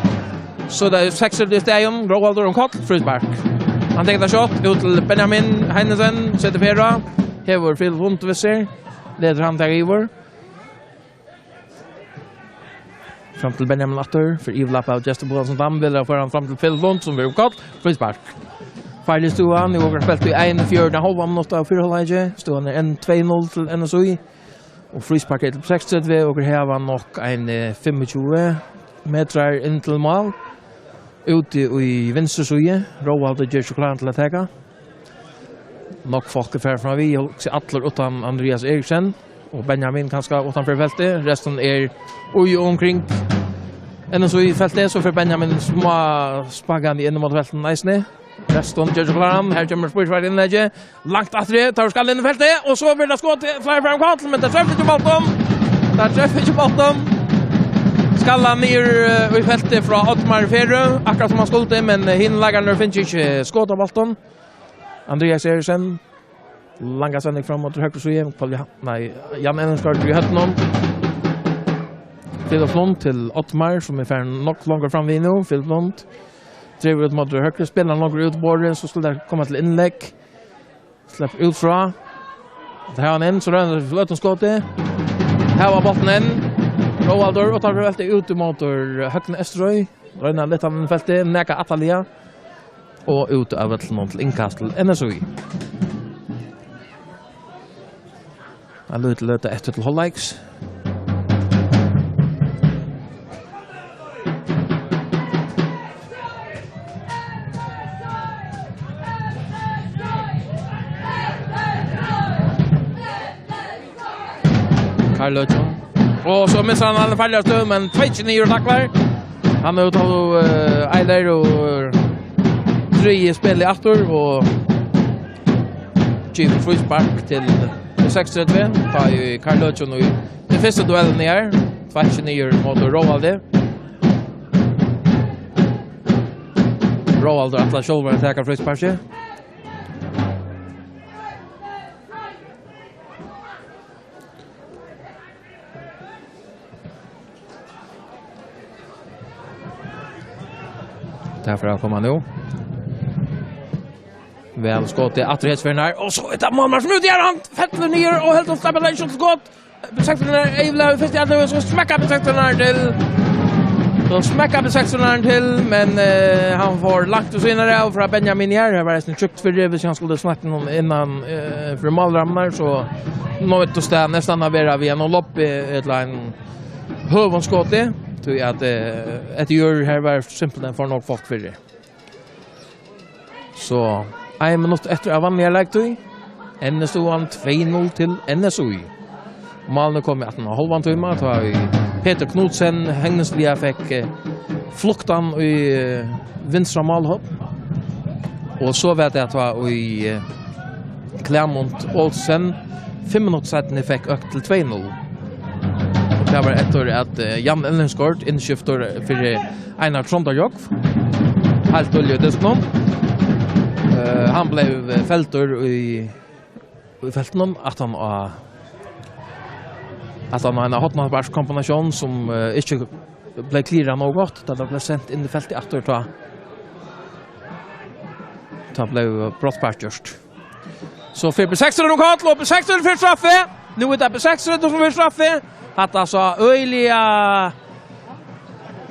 Så det är 6-3 stadion, Roalder och Kott Frösberg. Han tar shot ut till Benjamin Heinesen sätter Pedro. Här var Phil runt vi ser. Leder han där över. Fram till Benjamin Latter för Ivlap av Jester Bolson Dambill för han fram till Phil Lund som vi kort Frösberg. Färdig stod han i vågar spelt i 1-4,5 minuter av 4,5. Stod han 1-2-0 till NSU. Och Frösberg till 6-3 och här var nog en 25 meter in till mål. Ute i vänstersuje. Roald gör sig klar till att täcka. Nog folk är från vi och Atler utan Andreas Eriksen. Och Benjamin kanske utanför fältet. Resten är omkring. Ännu så i fältet så för Benjamin små spagande in mot fältet nästan. Resten gör sig klar. Här kommer Spurs inlägg. Långt efter tar skallen in i fältet. Och så vill det skott flyga fram kant. Men det träffar inte bollen. Där träffar inte bollen. Skallan ner i fältet från Ottmar Ferro. Akkurat som han skulle men hinläggaren finns inte skott av bollen. Andreas Eriksen. Långa sändning framåt till höger så igen. Nej, Jan Enensgaard i hötten. Philip Lund till Ottmar som är färdig något långt fram vid nu. Philip Lund driver ut mot höger. Spelar några ut borren så skulle det komma till inlägg. Släpper ut från. Det här är en så rör det löt skottet. Här var botten en. Roalder och tar väldigt ut mot högten Eströj. Röjnar lite av fältet. Näka Atalia. Och ut över till någon till inkast till NSU. Han löter efter till hållikes. Carlotto. Och så missar han alla fallare stöd men 29 tacklar. Han har uttalat Eiler och 3 spel i Arthur och Jim Frösberg till 6-3. Ta ju Carlotto nu i första duellen här. 29 mot Roalde. Roalde att la shoulder attack av Frösberg. Därför har kommit nu. Väl skott i attrehetsfärden här. Och så ett av målmar som ut i han. Fettler ner och helt och släpper den skott. Besäkten är Eivla först i alla så smäckar besäkten här till. Så smäckar besäkten här till. Men han får lagt och senare och från Benjamin här. Det var nästan tjukt för det. Så han skulle snacka någon innan för målramnar. Så något att ställa nästan av era via någon lopp i ett line. Hövonskott det. Tror jag att ett gör här var simpelt än för något folk för det. Så en minut efter av vanliga lägtøy. NSU 2-0 till NSU. Malmö kom i 18,5 timmar. Så har vi Peter Knudsen hängnesliga fick fluktan i vinstra malhopp. Och så vet jag att var i Clermont Olsen 5 minuter sedan fick ökt till 2-0. Det var etter at Jan Ellenskort innskifter for Einar Trondajok. Helt olje disken. Han blev felter i felten at han har en hotnadbærskombinasjon som ikke ble klirret noe godt, da det ble sendt inn i feltet etter da ble brottbært gjørst. Så for B6 er lokalt, og B6 er for straffe. Nå er det B6 som vil straffe. At altså øyelige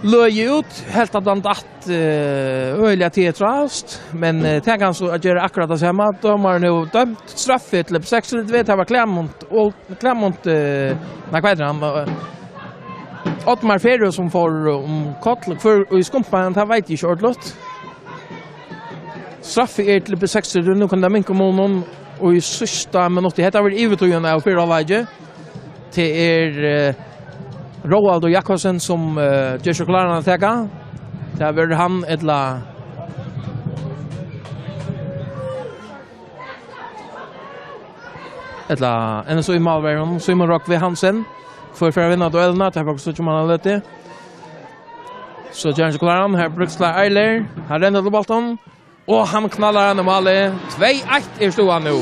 løy ut, helt at han datt øyelige tidrast. Men tenk han så at gjøre akkurat det samme. De har nå dømt straffe til B6. Du vet, det var Klemont, nei, hva heter han? Ottmar Ferro som får Kotlik for i skumpen, det vet jeg ikke ordentlig. Straffe til B6, nå kan det minke om noen, og i sista minutter, dette har vært ivetøyene av 4 avveidje, til Roald og Jakobsen som gjør seg klarene å teka. Det har vært han enn så i Malværen, Simon Rockve Hansen, for å vinne duellene, det har faktisk ikke man har løtt det. Så gjør han seg klarene, her Bruksla Eiler, her renner til Bolton, og han knallar han om alle. 2-1 er stod han nå.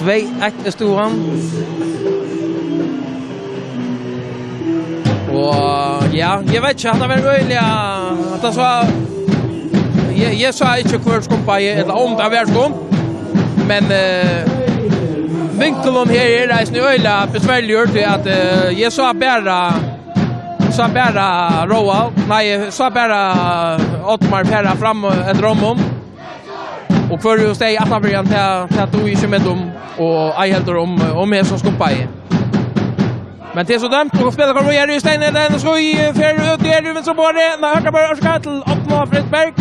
Er stod han. Og ja, jeg vet ikke, han har vært øyelig at han sa jeg sa ikke hvor skumpa eller om det har vært skum, men vinkelen her er reisende øyelig besværliggjort til at jeg sa bara Roald, nej, så bara Ottmar Perra fram ett romom. Och för just det att han börjar till att du inte med dem och I helt om mer som skoppa i. Men det är så dömt och spelar kommer göra i stenen den så i för ut det men så bara när hörta bara ska till Ottmar Fredberg.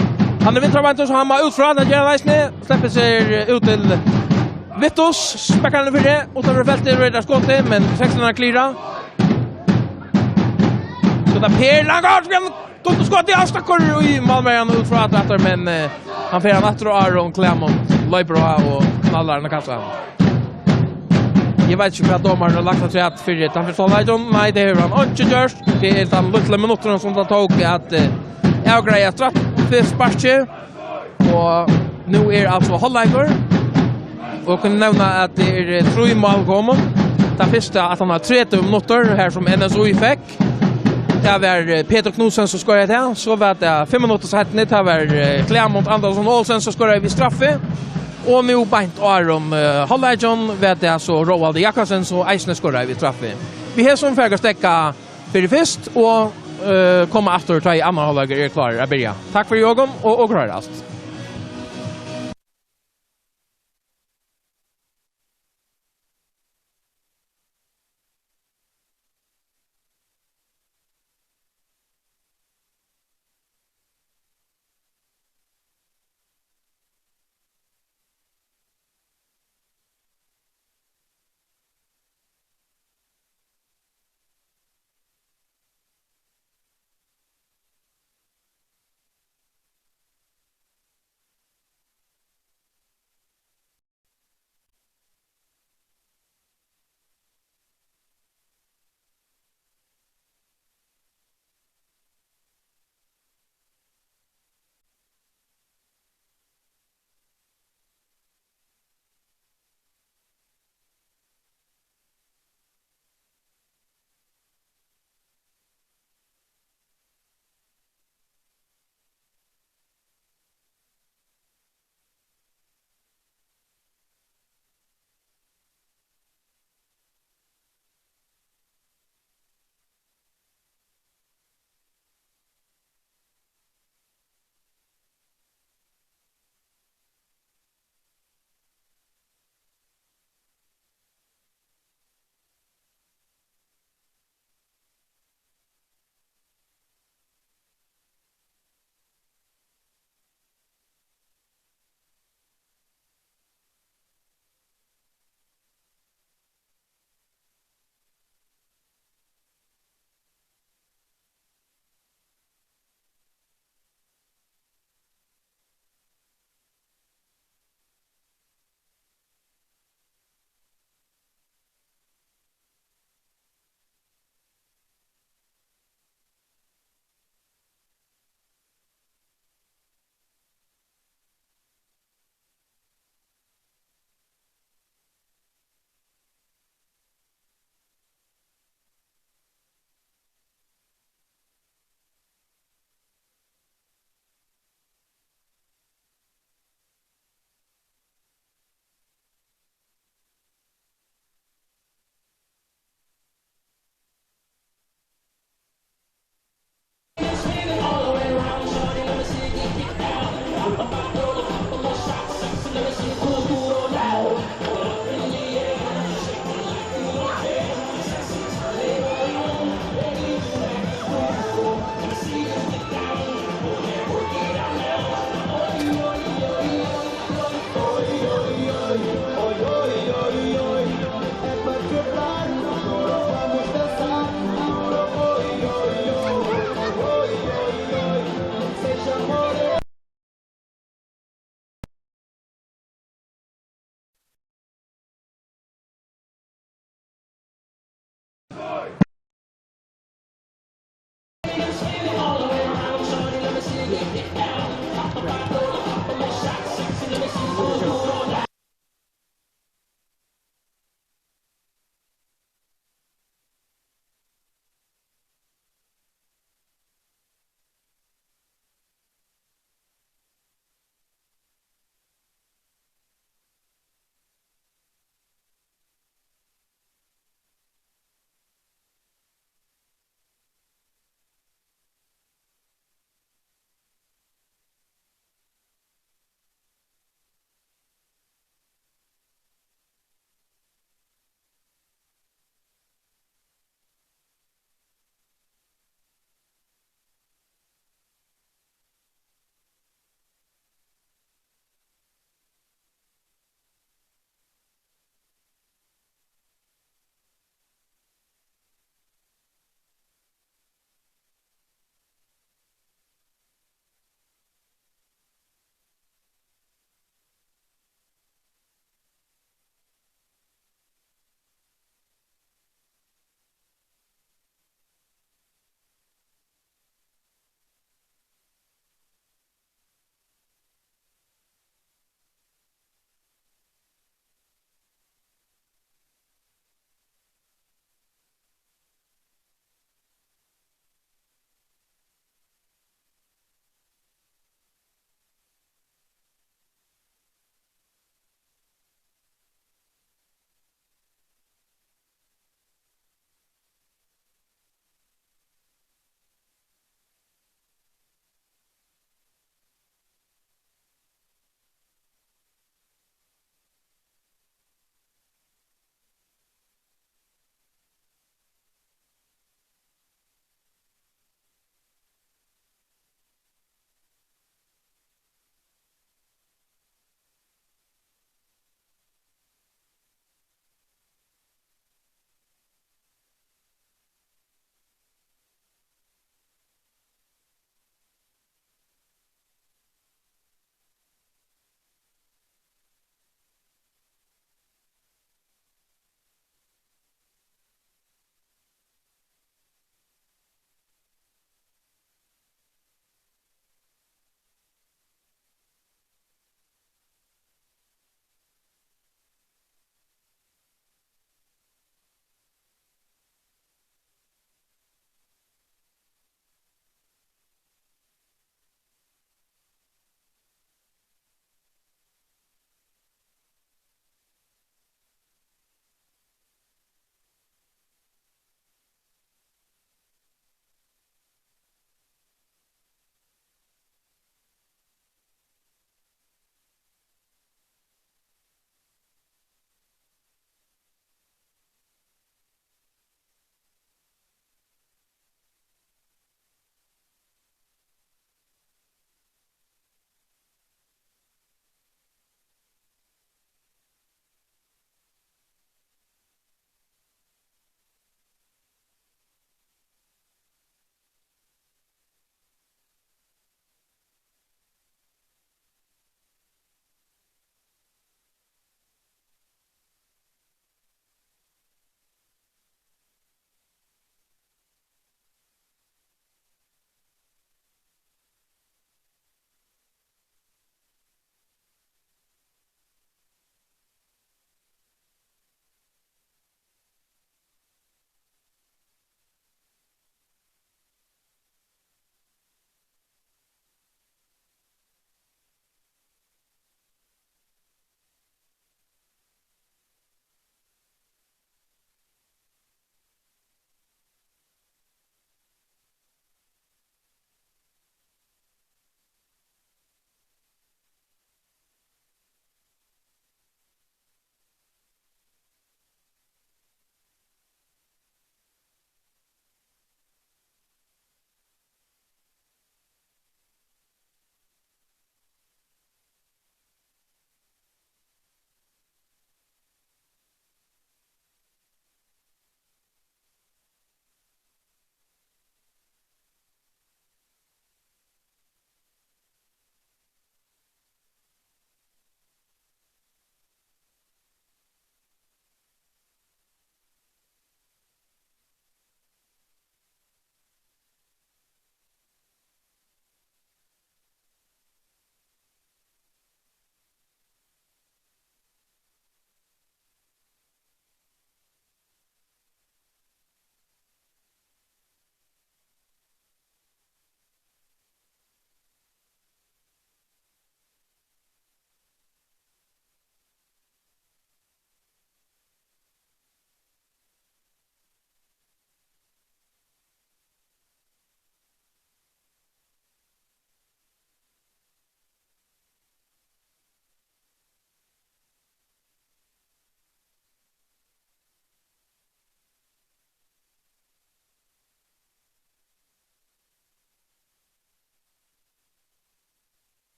Han är vintervant så han har ut från den generalisne släpper sig ut till Vittos späckande för det och tar fältet rädda skottet men 16 klira. Så där Per Langard som skott i avstackor i Malmöan ut från att men han får nattro Aron Clement löper och knallar den kassan. Jag vet inte vad domaren har lagt sig att för det han förstår inte nej det är han inte just det är han lilla minuter som det tog att jag grejer straff för sparche och nu är alltså Hollinger och kan nämna att det är 3 mål kommer. Det första att han har 30 minuter här som NSO fick. Det var Peter Knudsen som skorade det. Så var det 5 minuter så det var Clemont Andersson Olsen som skorade vid straffe. Och nu bänt Aron Hallejon vet det så Roald Jakobsen så Eisner skorade vid straffe. Vi har som färga stäcka för det först och komma efter ta i andra halvlek är klar att börja. Tack för Jörgen och klarast.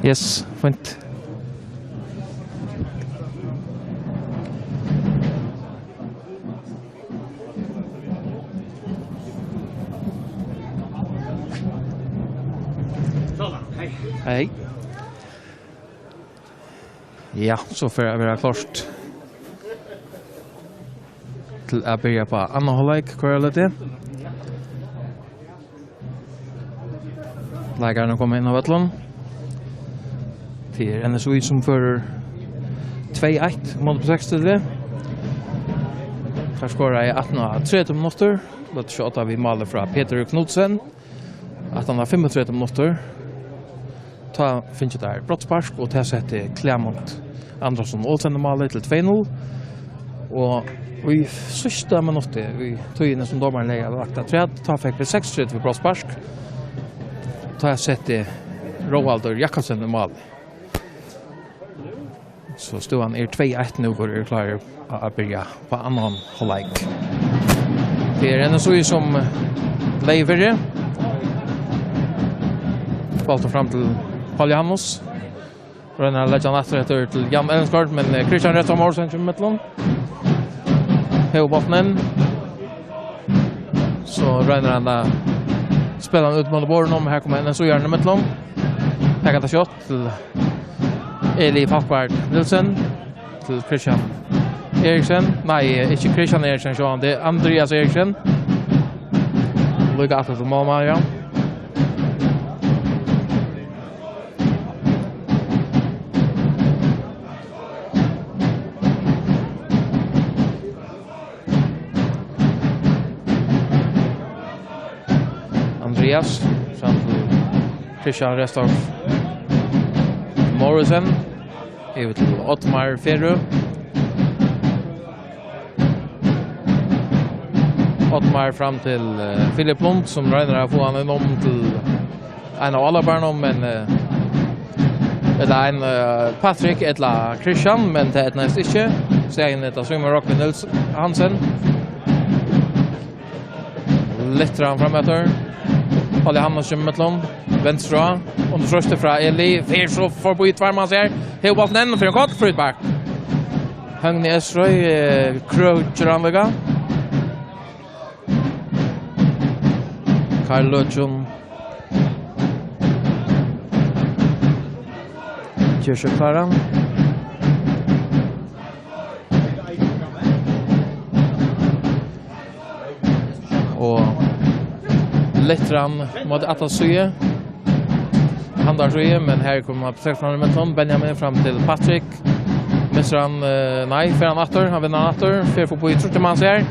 Yes, fint. Hej. Ja, så får jag vara klart till att börja på andra halvlek, kvar lite. Lägarna kommer in av Vättlund. Till NSOI som för 2-1 mot 60. Här skorar jag 18-30 minuter. Låt shota vi mål från Peter Knudsen. Att han har 35 minuter. Ta finns det där brottspark och ta sätta Clement Andersson Olsen i målet till 2-0. Och vi sista minuter vi tog in som domaren lägger vakta 3 ta fick vi 6-3 vid brottspark. Ta sätta Roald Jakobsen i mål. Så stod han 2-1 nu går klar att börja på annan halvlek. Det är en så som lever. Bollen fram till Paul Johannes. Rönnar lägger efter till Jan Elensgaard men Christian rätt om Olsen i mitten. Bollen. Så rönnar han där spelar ut mot bollen om här kommer en så gärna i mitten. Här kan ta shot till Eli Falkvard Nilsen till Christian Eriksen. Nej, inte Christian Eriksen, så det är Andreas Eriksen. Lycka till Malmö, ja. Andreas, samt Christian Restorff Morrison. Över till Ottmar Ferru. Ottmar fram till Philip Lund som räddar att få han om till en av alla barnen men eller en Patrick eller Christian men det är nästan inte. Sen det som Rock Nils Hansen. Lättare framåt. Palle Hammarström Metlon vänstra och första från Eli för så får på ut man ser hela bollen för en kort fritback. Hagni Esroy Krochranliga. Carlochon Kjörsjöklaran. Och Lettran mot Atasuje. Handarsuje, men här kommer man på 16 meter. Benjamin fram till Patrick. Missran, nej, för han åter. Han vinner åter. För får på i Trottemans här.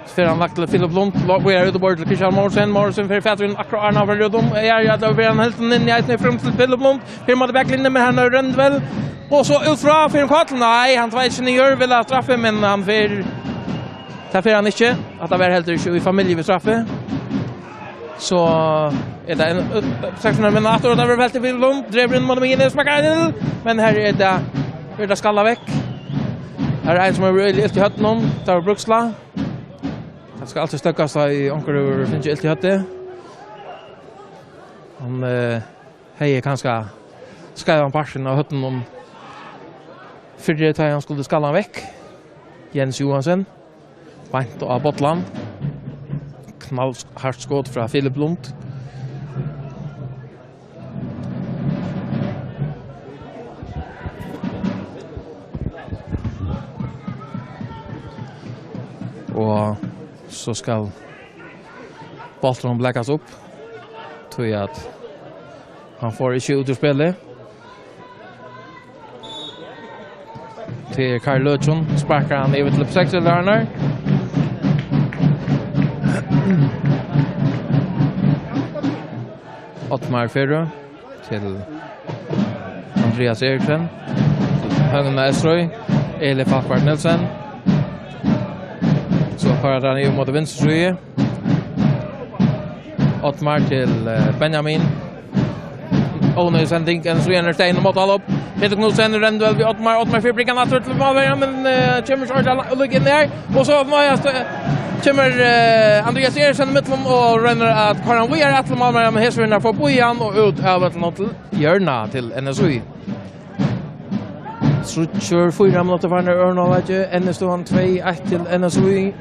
För han lagt till Philip Lund. Vi är ute bort till Christian Morrison. Morrison för Fatrin akkurat Arna för Rödom. Jag då blir han helt in i ett fram till Philip Lund. För mot backlinjen med han rund väl. Och så utfra för en kort. Nej, han vet inte gör väl att straffa men han för tar han inte att det var helt i familj vid straffe. Så är det en 600 minuter och där var väldigt vill långt drev in mot mig smakar men här är det skalla veck. Här är en som är helt i hött någon tar Bruksla. Det ska alltid stöckas i onkel finns ju helt i hött. Han hejer kanske ska han passen och hötten om för det han skulle skalla veck. Jens Johansson. Bant av Bottland. Knallhardt skott från Philip Lund. Och så ska bollen bläckas upp. Tror jag att han får inte ut ur spelet. Till Karl Lötsson sparkar han över till 6 eller Ottmar Ferru till Andreas Eriksen Hagna Esroy Eli Falkvard Nilsen. Så har han ju mot vänster. Ottmar till Benjamin. Onödig sändning en så entertain mot all upp. Peter Knudsen rände väl vid Ottmar för brickan att till mål men Champions Orla look in där och så kommer Andreas Eriksen i mitten och renner att Karan vi är att Malmö med häsvinnar för bojan och ut av ett till Jörna till NSU. Så kör 4 minuter för Örnavaje NSU 2-1 till NSU.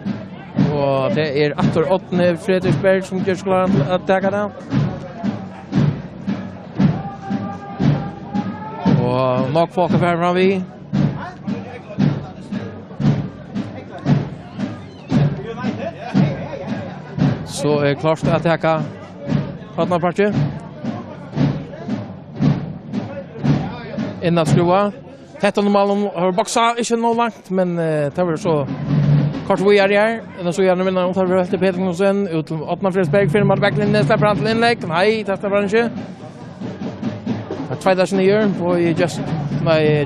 Och det är efter 8 Fredriksberg som gör klar att ta det. Och nok folk här fram vi. Så är klart att attacka Hotnapartiet. Innan skruva. 13 normalen har boxa inte något långt men det var så kort vi är här. Den så gärna vinner tar vi efter Petersen ut till Otna Fredriksberg firmar backlinjen släpper han till inlägg. Nej, det var inte. Att tvåda sin gör på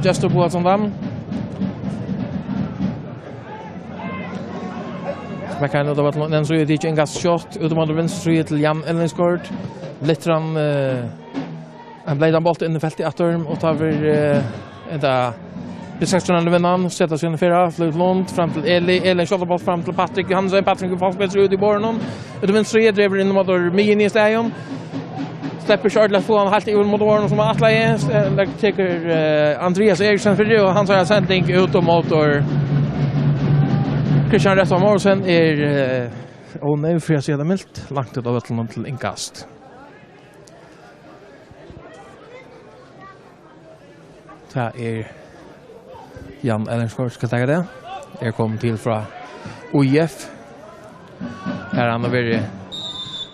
just på som dem. Smäckar ändå då att den så är det inte en gas shot utom vänster till Jan Ellenskort. Littran han blev den bollen in i fältet åter och tar över B36 vinnan sätter sig in i fyra slut långt fram till Eli skjuter bort fram till Patrik Hansen Patrik ut i borren och vänster driver in mot Mini i stadion släpper Charles få han helt i mot borren som Atla tar Andreas Eriksen för det och han tar sändning ut mot Christian Retta Morsen är nej för jag ser det milt långt ut av till inkast. Det är Jan Ellenskort ska ta det. Jag kom till från OIF. Här han har varit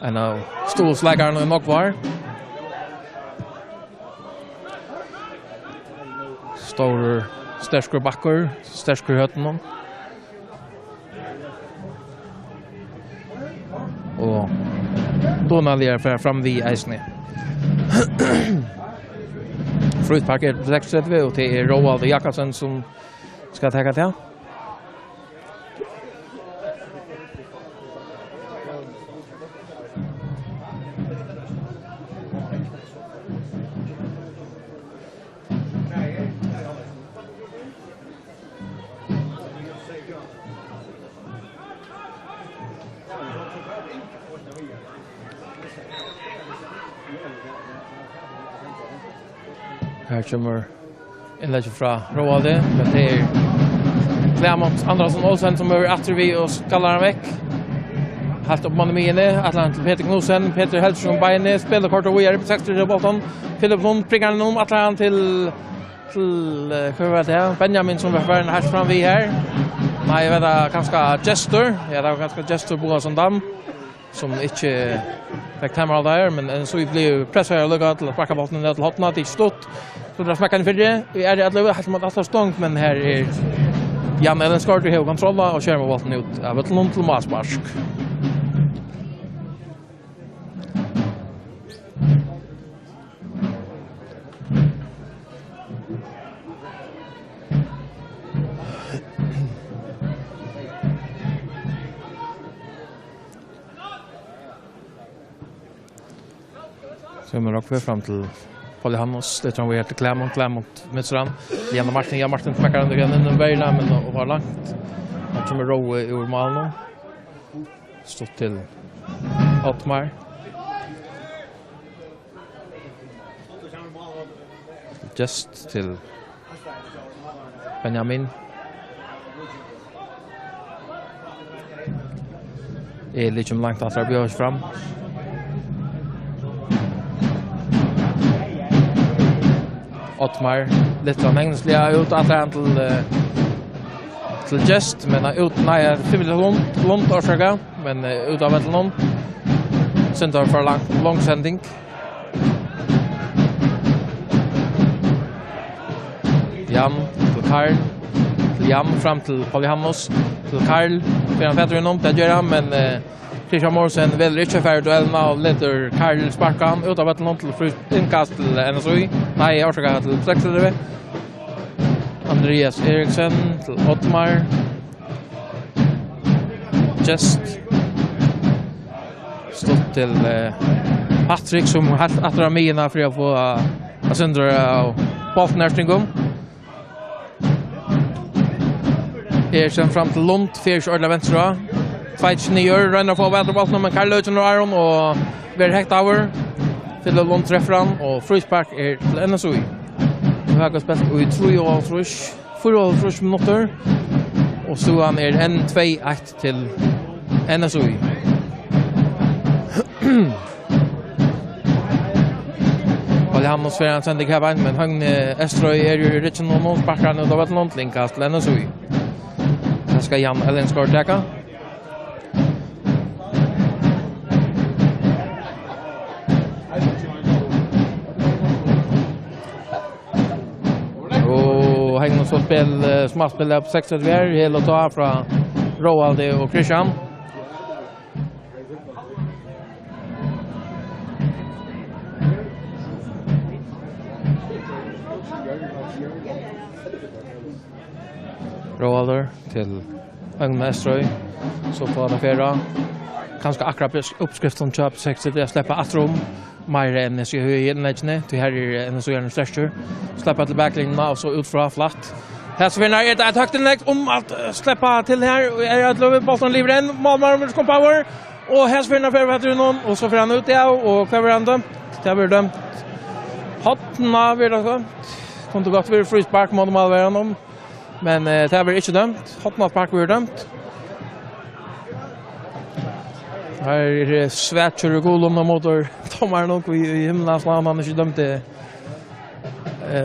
en av stolsläggaren och nog var. Stor stärskor backor, stärskor hötten. Och Donald för fram vid Eisne. Frutparker på 6:30 och det är Roald Jakobsen som ska ta det. Här kommer inlägg från Roalde, men det är Clement Andersson Olsen som är efter vi och skallar väck. Halt upp mannen med Atlant till Peter Knudsen, Peter Hellström Beine spelar kort och vidare på 60 bollen. Philip Lund prickar honom Atlant till Benjamin som var en helt fram vi här. Nej, jag vet ganska gestor. Ja, det var ganska gestor på som dam som inte fick kamera där, men så blev pressar och lugga till backa bollen ner till hotna till stort. Så det smäcker för det. Vi är att löpa helt mot stångt, men här är Jan Ellenskort har kontroll och kör med bollen ut av ett långt till Masmarsk. Så man rockar fram till Polly Hannos, det tror jag till Clement Mitsran. Jan Martin smäckar under grenen den början men och var långt. Han kommer ro ur Malmö. Stått till Ottmar. Just till Benjamin. Är lite långt att dra fram. Ottmar lite ängsliga ut att till Just men ut när frivilligt långt orsaka men ut av ett någon center för lång sändning. Jan till Karl till Jan fram till Polly Hannos till Karl för han fetter inom det gör han men Christian Morsen vill inte för duellerna och leder Karl sparkan ut av ett någon till inkast till NSU. Nej, jag orsakar till 6:30. Andreas Eriksen till Ottmar. Just stått till Patrik som har att mina för att få Asundra och Boltnärstingum. Eriksen fram till Lund, Färs ordla vänstra. 2-9 rönner på väderbollen med Karl Lötjen och Aron och vi hekt over till Lund träffar han och frispark till NSOI. Vi har spelat i 4 minuter och så han en 2-1 till NSOI. Och han måste föra en sändig här men han Estrøy ju rich någon sparkar nu då vet någon linkast till NSOI. Här ska Jan Ellenskår täcka. Och hänger så spel smartspel på 6 här hela ta från Roald och Christian. Roalder till Agnes Estrøy så får det färra kanske akkurat uppskriften köp 60 det släppa atrom mer än så i inläggen till här är så gärna stretcher släppa till backlinjen och så ut från flatt här så vinner ett högt inlägg att släppa till här är att lova bollen lever in målmar kom power och här så vinner för vet någon och så får han ut det och kvar han dömt det blir dömt hotna vill det kunde gott vara frispark mot målvärden men det har inte dömt. Hotna park blir dömt. Här är Svätcher och Golom och motor. Tomar nog i himlasland han har inte dömt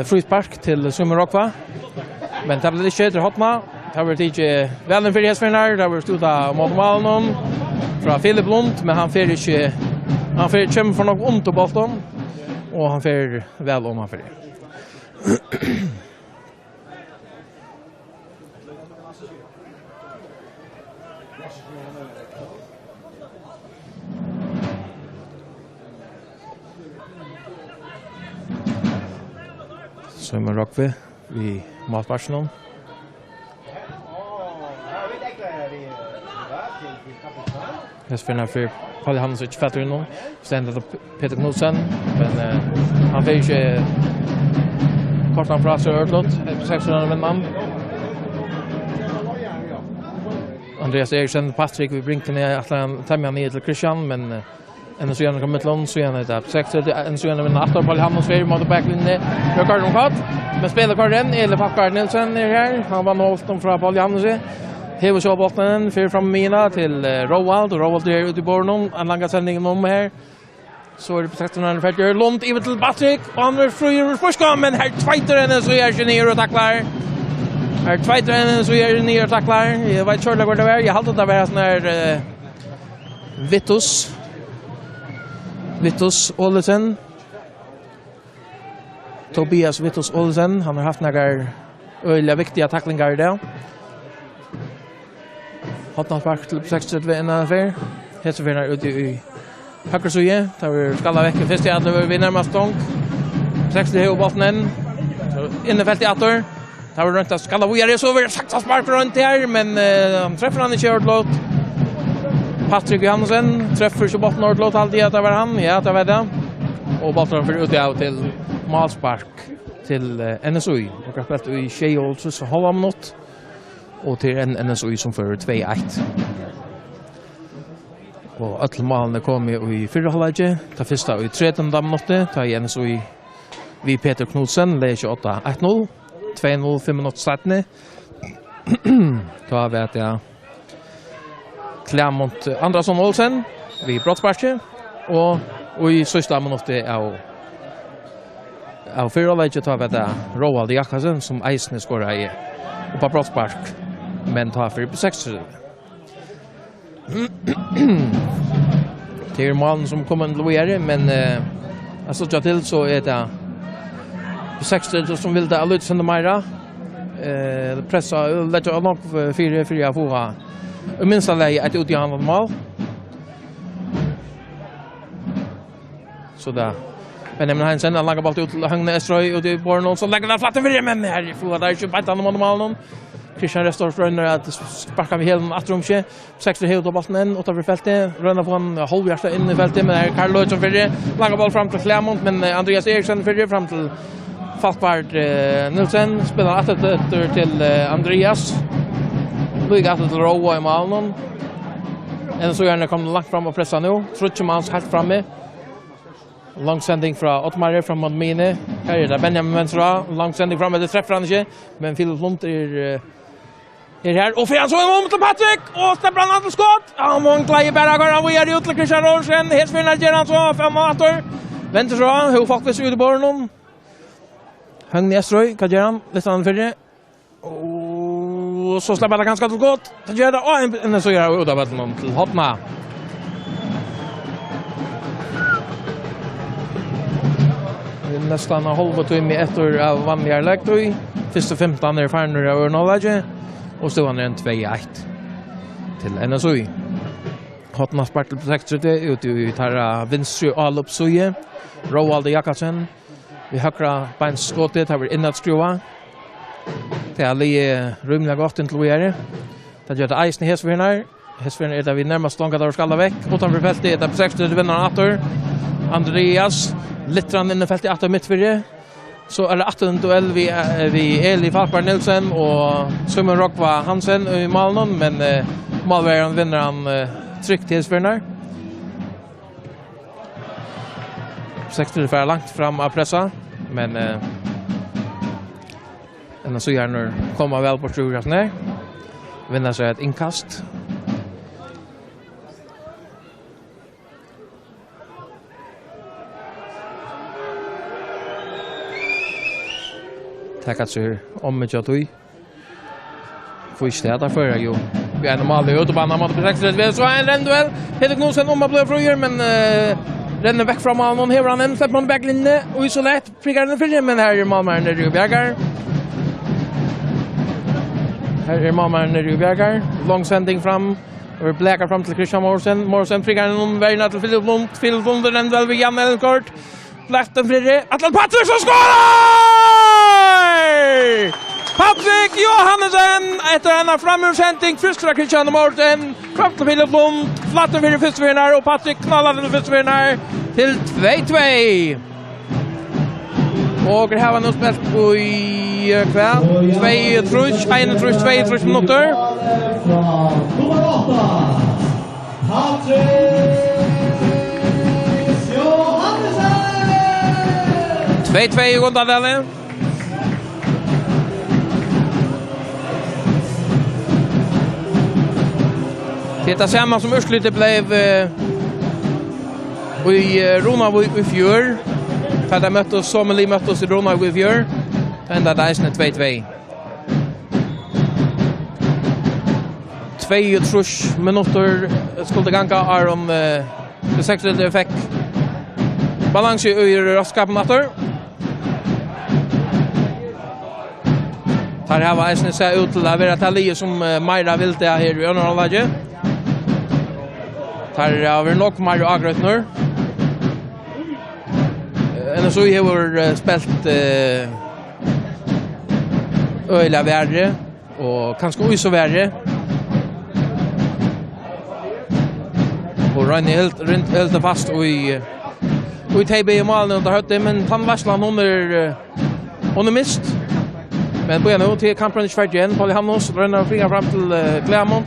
frispark till Summerrockva. Men det blir inte till Hotna. Det har varit inte väl en fyrhetsfinnar. Det har varit studa mot Malmö från Philip Lund. Men han får inte kämpa för något ont på bollen. Och han får väl om han får det. Simon Rockve i matmatchen. Jag finner för Paul Hansson fattar nu. Ständer upp Peter Knudsen men han får inte kortan från sig Örtlott 600 man. Andreas Eriksson Patrick vi brinken ner att han tar mig ner till Christian men en så gärna kommer till Lund så gärna det 6 en så gärna vinner åter på Hammars mot backlinjen. Jag kan nog ha men spelar kvar eller packar Nilsson här. Han var noll från Paul Hammars. Hever så bollen för fram mina till Roald och Roald är ute i Bornon en långa sändning om här. Så är det på 16 för Lund över till Patrick och han är fri ur förskan men här tvåtaren så är genier och tacklar. Här tvåtaren så är genier och tacklar. Jag vet inte hur det var. Jag hade det var sån här Vittus Olsen. Tobias Vittus Olsen, han har haft några öliga viktiga tacklingar där. Hotna park till 60 vid en affär. Här vinner ute i höger suje. Tar vi skalla veckor först i att vi närmast stång. 60 i botten. Så innefält i åter. Tar vi runt att skalla vidare så vi sakta spark runt här men han träffar han i körlåt. Patrick Johansen träffar så botten ordlåt alltid att det var han. Ja, det var det. Och bollen för ut av till Malspark till NSOI. Och har spelat i Tjejolts så halva minut. Och till en NSOI som för 2-1. Och alla målen kom i förra halvlek. Ta första i 13:e minut. Ta i NSOI vi Peter Knudsen lägger 28-1-0. 2-0 5 minuter startne. Då vet jag Klamont Andersson Olsen vi brottsparket och i sista minuten av förra halvlek tar vi det Roald Jakobsen som Eisne skorar i och på brottspark men tar för på 60. Det är målen som kommer att loyere men alltså jag till så är det på 60 som vill det alltså sända mera pressa lägga nog 4 få minst alla att ut i handel mål. Så där. Men han sen långa boll ut Agnes Estrøy och det bor någon som lägger den flatten för men här får där ju på andra mål. Christian Restor för att sparka vi hela atrumsche 60 helt på bollen och över fältet rönna på en halvhjärta in i fältet men här Karl Lötjen för det långa boll fram till Klamont men Andreas Eriksson för det fram till Falkvart Nilsson spelar åter till Andreas Luiga till Roa i målen En så gärna kommer långt fram och pressa nu. Trutchemans helt framme. Långsändning från Ottmar från Madmine. Här är det Benjamin Venstra. Långsändning fram, det träffar han inte. Men Philip Lund är här. Och Frians och mot Patrick. Och släpper han till skott. Han månglar i Bergagård. Han var ut till Christian Rolsen. Hetsvinnar ger han så 5 minuter. Väntar så. Hur faktiskt ut i borren. Han Näsröj. Vad gör han? Lite annan för det. Och så släpper han ganska till skott. Det gör det. Och en så gör han ut av vattnet till Hotma. Nästan halvtimme efter av vanliga lägtøy. Första 15 är farner av Örnalaget. Och så var en 2-1 till NSU. Hotna spartel på 6-30 ute i tarra vinstre allopsuje. Roald Jakobsen. Vi högra beinskottet har vi innatskrua. Det är lite rymliga gott inte lojare. Det gör det eisen i Hesvinnar. Hesvinnar är där vi närmast långt där skalla väck. Utanför fältet är det på 6-30 vinnaren Atter. Andreas Littran inne fältet Atter mittfyrre. Så är det 18 duell vi Eli Falkberg Nilsen och Simon Rockva Hansen i Malmö, men Malmö vinner han tryckt till Hesvinnar. 60 för långt fram av pressa, men en så gärna komma väl på strugas ner. Vinner sig ett inkast. Tackat sig om med Jotui. Får städa för ju. Vi är normalt ute på banan mot 6-30. Så en renduell. Peter Knudsen om att bli fröjer, men renner väck från Malmö. Här han en släpper på backlinjen och isolerat prickar den för men här är Malmö när du bjärgar. Här är Malmö när du bjärgar. Långsändning fram. Och bläckar fram till Christian Morsen. Morsen prickar den vägen till Philip Lund. Philip Lund den väl vid Jan Elkort. Lätten Fredrik. Atlant Patrick som skårar! Patrick Johannesson efter en framhjulssändning. Först från Christian Morsen. Fram till Philip Lund. Flatten för första vinnare och Patrick knallar den första vinnare till 2-2. Och här var nu spelat i kväll. 2-3 minuter. Nummer 8. Patrick Johannesson. 2-2 i Gondadelle. Det är samma som urslutet blev i Rona i fjör. För det mötte oss, Someli mötte oss i Rona i fjör. Ända där är 2-2. 2-3 minuter skulle ganga Aron det 6-3 fick balans i Landskappingardystur. Tar här var Eisen ser ut till att vara Talia som Maira vill det här i Örnalaget. Tar över nog Mario Agrotner. En så har spelat öliga värre och kanske också värre. Och Rani helt fast i TB i målen under hötte, men Tandvarslan hon är mist. Men på nu till kampen i Schweiz igen. Paul Hamnos ränner fria fram till Clermont.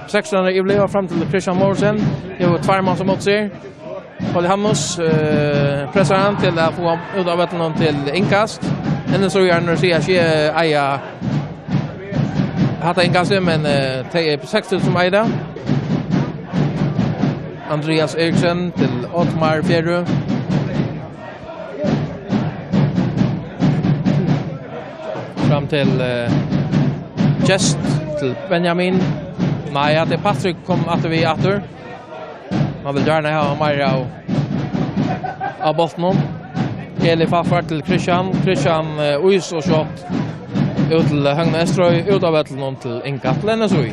16 i blev fram till Christian Morsen. Det var två man som mot sig. Paul Hamnos pressar han till att få ut av vattnet till inkast. Men så gärna se att Aja hade inkast, men det är 60 som Aida. Andreas Eriksson till Ottmar Fjärrö. Fram till Just till Benjamin. Nej, det är Patrick kom att vi åter. Man vill gärna ha Maria av botten. Eli Faffart till Christian Uis och shot ut till Högna Eströj ut av någon till Inkatlen och så.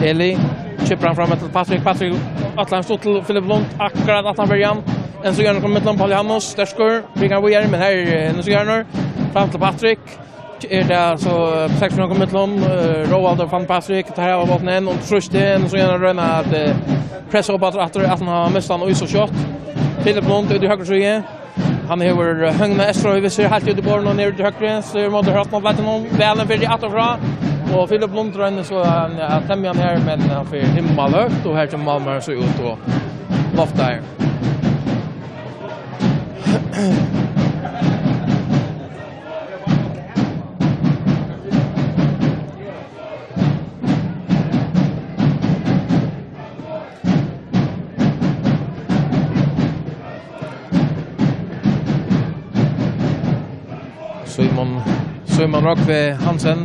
Eli chippar fram till Patrick Atlan stod till Philip Lund akkurat att han början. En så gärna kommer mellan Paul Hamnos Sterskor bringar vi men här en så gärna fram till Patrick. Är det så 16 kommer mellan Roald och van Patrick tar här av botten och trusten så gärna röna att pressa upp att han har mest han och så shot. Philip Lund ut i höger sidan. Han har högna Estrøy, vi ser helt ut I båren og ned til høyre, så måtte hørt noe lett noen velen for de atterfra. Og Philip Lundstrøm så han temmer han her, men han får himmel høyt, og her til Malmö så ut og loft der. Simon Rockve Hansen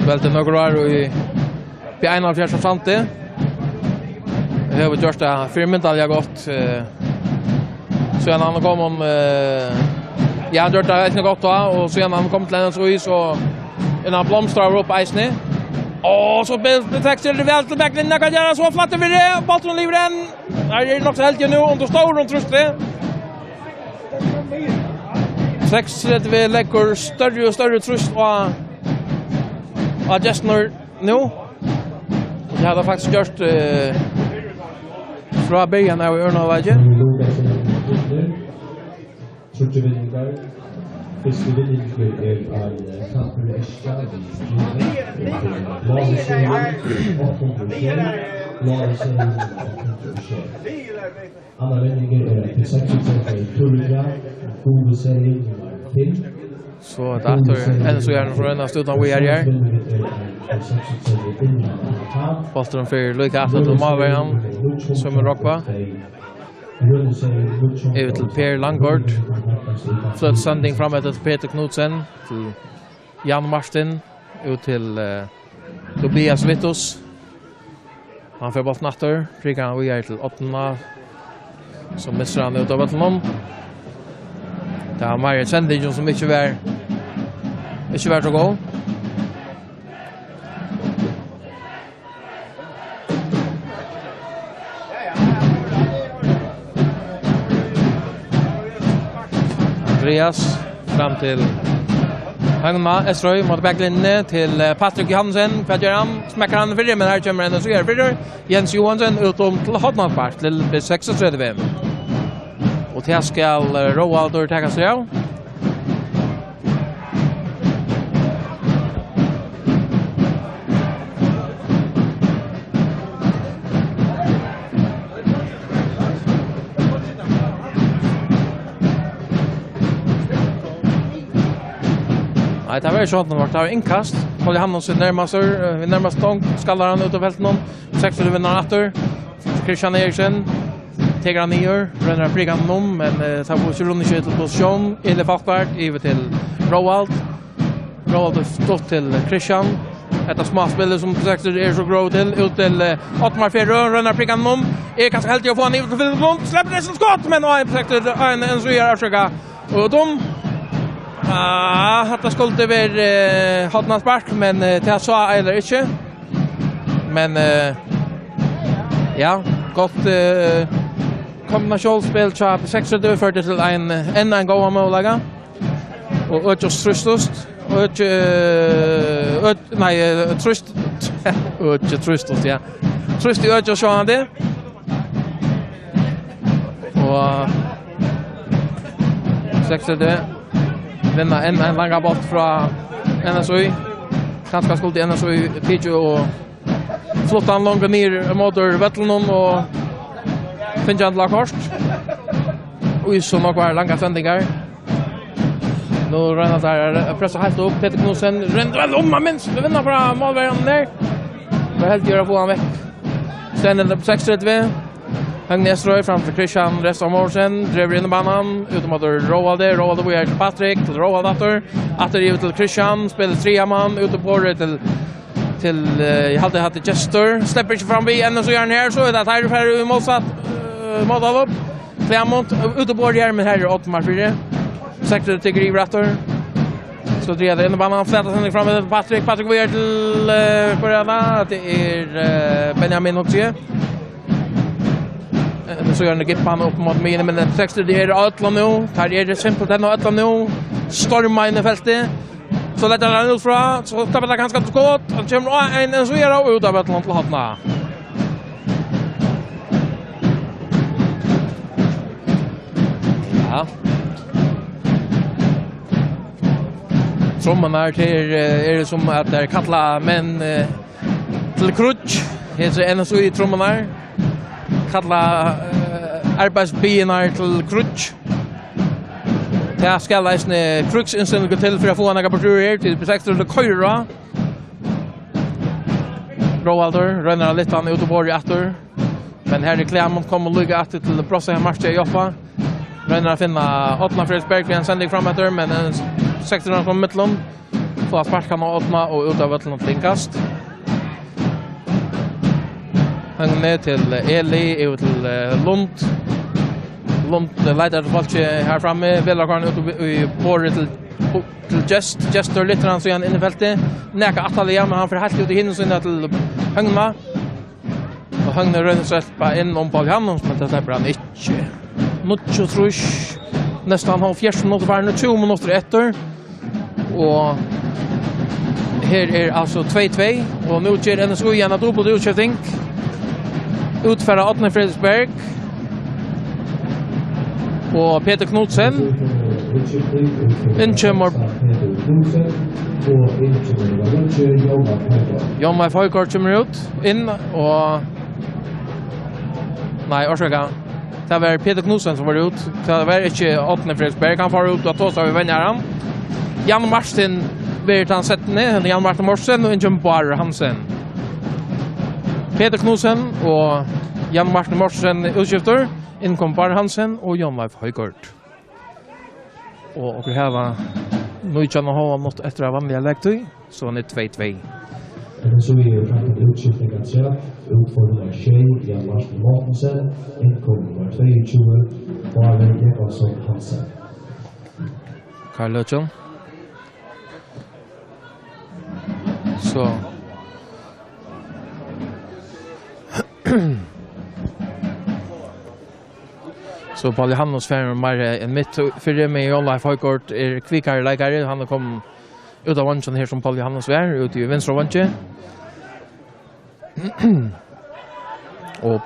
spelte några år I B41. Det har vi gjort det 4 medaljer godt. Så han kom om ja, han gjort det ikke godt da, og så han kom til en så en av blomstrar opp eisene. Og så betekter det vel til backlinjen, kan gjøre så flatt over det, Balton lever den. Det nok så helt nå, om du står rundt trustet. 6 vi legger større og større trust av gestene nå. Det hadde faktisk gjort fra begynnelsen av Ørnalaget. Første vinninger av kampen Eskjær. Andra vinninger B36 Turga, hovedserien til. Så dator än så gärna för en stund vi är här. Bollen för Luka till Malmö som rockva. Ut till Per Langgaard. Flöt sending fram till Peter Knudsen till Jan Martin ut till Tobias Vittos. Han får bollen natter. Prickar vi är till 8. Som missar han ut av bollen. Det var mer sending som ikke var så god. Andreas fram til Høgna Estrøy mot backlinjen til Patrick Johansen. Hva gjør han? Smekker han fyrir, men her kommer en så gjør fyrir. Jens Johansen utom til Hodnadbart til B36. Og til skal Roaldur takke seg av. Nei, det var ikke sånn det var innkast. Holde han oss nærmest tång, skaller han ut av felten om. 6 vinner natter. Christian Eriksen. Tegra nior, renner prigan om, men tar på Kjelloni til posisjon. Ile Falkvart, Ive til Roald. Roald har stått til Christian. Ett småspillet som sektor så grå til. Ut til Ottmar Ferro, renner prigan om. Kanskje heldig å få han Ive til Philip Lund. Släpper nesten skott, men nå sektor en så gjør avsøka. Og dom. Hatta skulle være Hodna spark, men til så eller ikke. Men ja, godt kombinationsspel så B6 förde till en gåva målaga och Ötjos tröstost och tröstost ja tröst i Ötjos så det och 6 denna en långa boll från NSOI kanske skulle till NSOI Pichu och flottan långa ner motor Vettelnon och finns jag lakost. Och så några långa sändningar. Nu renner där pressa helt upp Peter Knudsen renner om minst vinner från målvärden där. Det helt göra på han veck. Sen den 6-3. Agnes Roy framför Christian Resta Morsen driver in i banan utom Roald vi är till Patrick till Roald åter till Christian spelar 3 man ute på det till jag hade haft Jester släpper inte fram vi ännu så gör han här så det här är motsatt mål upp Clermont ute på det men här är Ottmar 4 sektor till Grivrator så driver in i banan flätas han fram med Patrick vi är till Koreana det är Benjamin också så gör han gippan upp mot mig men 60 det är Atlant nu tar det simpelt den och Atlant nu stormar in i fältet så lätt han ut från så tappar det ganska skott han kommer en så gör ut av Atlant till Hodna Ja. Trommen här till det som att det kalla men till krutch. Det är en så i trommen här. Kalla arbetsbyenar till krutch. Det ska läsna krutchinställningar till för att få några porturer till B36 och köra. Roalder renner lite an ut och bor i åter. Men här är Klämont kommer lugga att till Brossa match i Joffa. Renner att finna Åtna Fredsberg vid en sändning framåt men en 16 från mitten. Så att sparkan och Åtna och ut av vattnet till inkast. Han ner till Eli ut till Lund. Lund leder till Falche här framme. Villagarn ut i bor till Gestor lite grann så igen inne i fältet. Näka Atalia men han får helt ut i hinna sinna till Högna. Och Högna rönner släppa in om Paul Hammons men det släpper han inte. Nuccio trusch. Nästan har 4 minuter var nu 2 minuter efter. Och här är alltså 2-2 och nu ger NSU igen en dubbel utskjutning. Utfärda Åtna Fredsberg. Och Peter Knudsen. Inchemor. Jon Højgaard kommer ut in och nej, orsaka. Det var Peter Knudsen som var ut. Det var inte Åtna Fredsberg. Han får ut och tåsa vi vänner han. Jan Martin blir han sett ner. Jan Martin Morsen och Inchemor Hansen. Peter Knudsen och Jan Martin Morsen utskifter. Inkom Bar Hansen och Jon Højgaard. Och här var nu kan ha något efter vanliga lägtid så är det 2-2. Men så är det framför utskiftningen att säga utfordrar Shea, Jan Martin Mortensen, inkom nummer 22, Barley Jefferson Hansen. Karl Lötjön. Så. Så Paul Johannes färger mer en mitt för med Jon Højgaard är kvickare läkare. Han har kommit ut av vanchen här som Paul Johannes var ut i vänstra vanchen. Och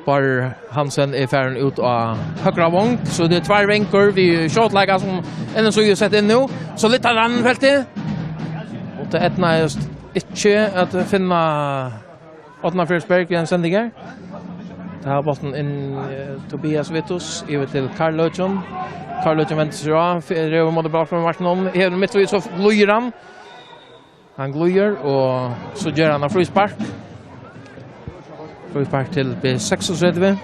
bara Hansen är färgen ut av högra vank. Så det är 2 vänkor vi shotlägger som ännu så ju sett in nu. Så lite rann fältet. Och det etna är inte att finna Åtna Fredsberg i en sändning. Det har botten in Tobias Vittus över till Karl Lötjön. Karl Lötjön väntar sig av. Röver mot bra från marknaden. Här mitt vid så glöjer han. Han glöjer och så gör han en frispark. Frispark till B36.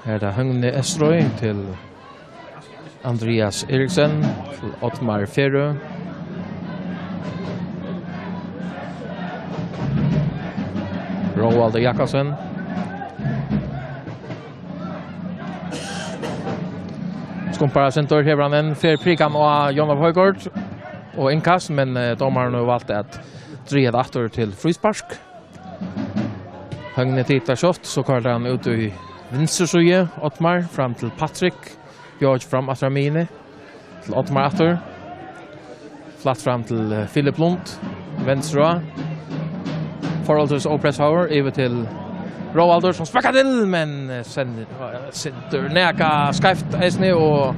Här är det Högne Esroy till Andreas Eriksen. Till Ottmar Ferrö. Roald Jakobsen. Skumpar center här han en fair prikan och Jon Højgaard och inkast men domaren har valt att dreja åter till frispark. Högne tittar shot så kallar han ut i vänstersöje Ottmar fram till Patrick. Björk fram Atramine till Ottmar åter. Flatt fram till Philip Lund vänstra. Foralders Opress Power över till Roalder som sparkar till men sen sitter näka skæft äsne och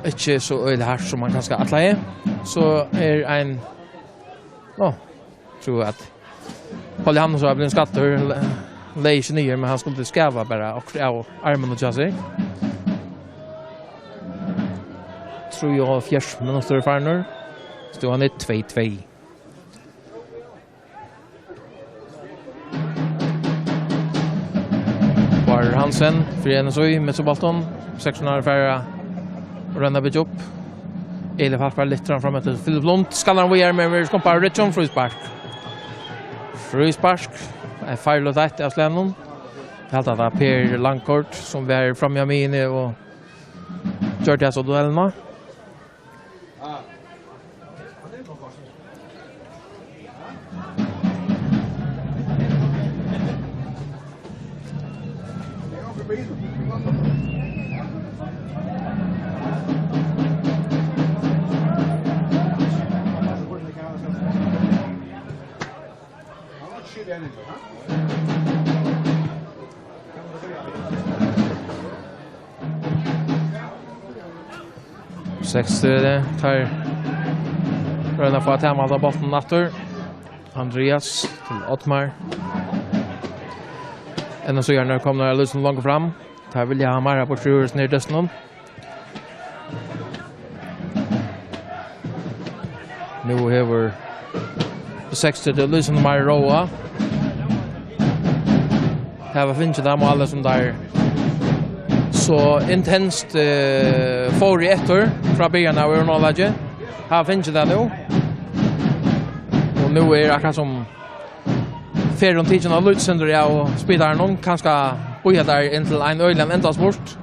inte så öl här som man kanske attla är. Så är en tror att Paul Johannes har blivit skatter läs ner men han skulle skava bara och armen och chassi. Tror jag 4 minuter farner. Står han 2-2. Hansen för en så med så bollen 600 färra ränna bit upp. Eller fast bara lite framåt till Philip Lund skallar vi är med vi ska på Richon frispark. Frispark är fel och rätt av Lennon. Helt att Per Langkort som var framme med inne och kört jag så duellerna. Det tar röna för att hemma av bollen natter. Andreas till Ottmar. Ännu så gärna kommer Lusen långt fram. Tar vill jag ha Mara på Trurs ner dösten. Nu har 60 till Lusen Mara Roa. Här var finns det alla som där så intenst for i ettor fra början av Ronaldo. Här finns det nu. Och nu är akkurat som Ferron tidsen av Lutsender och spelar någon kanske boja där in till en öjlen ända sport.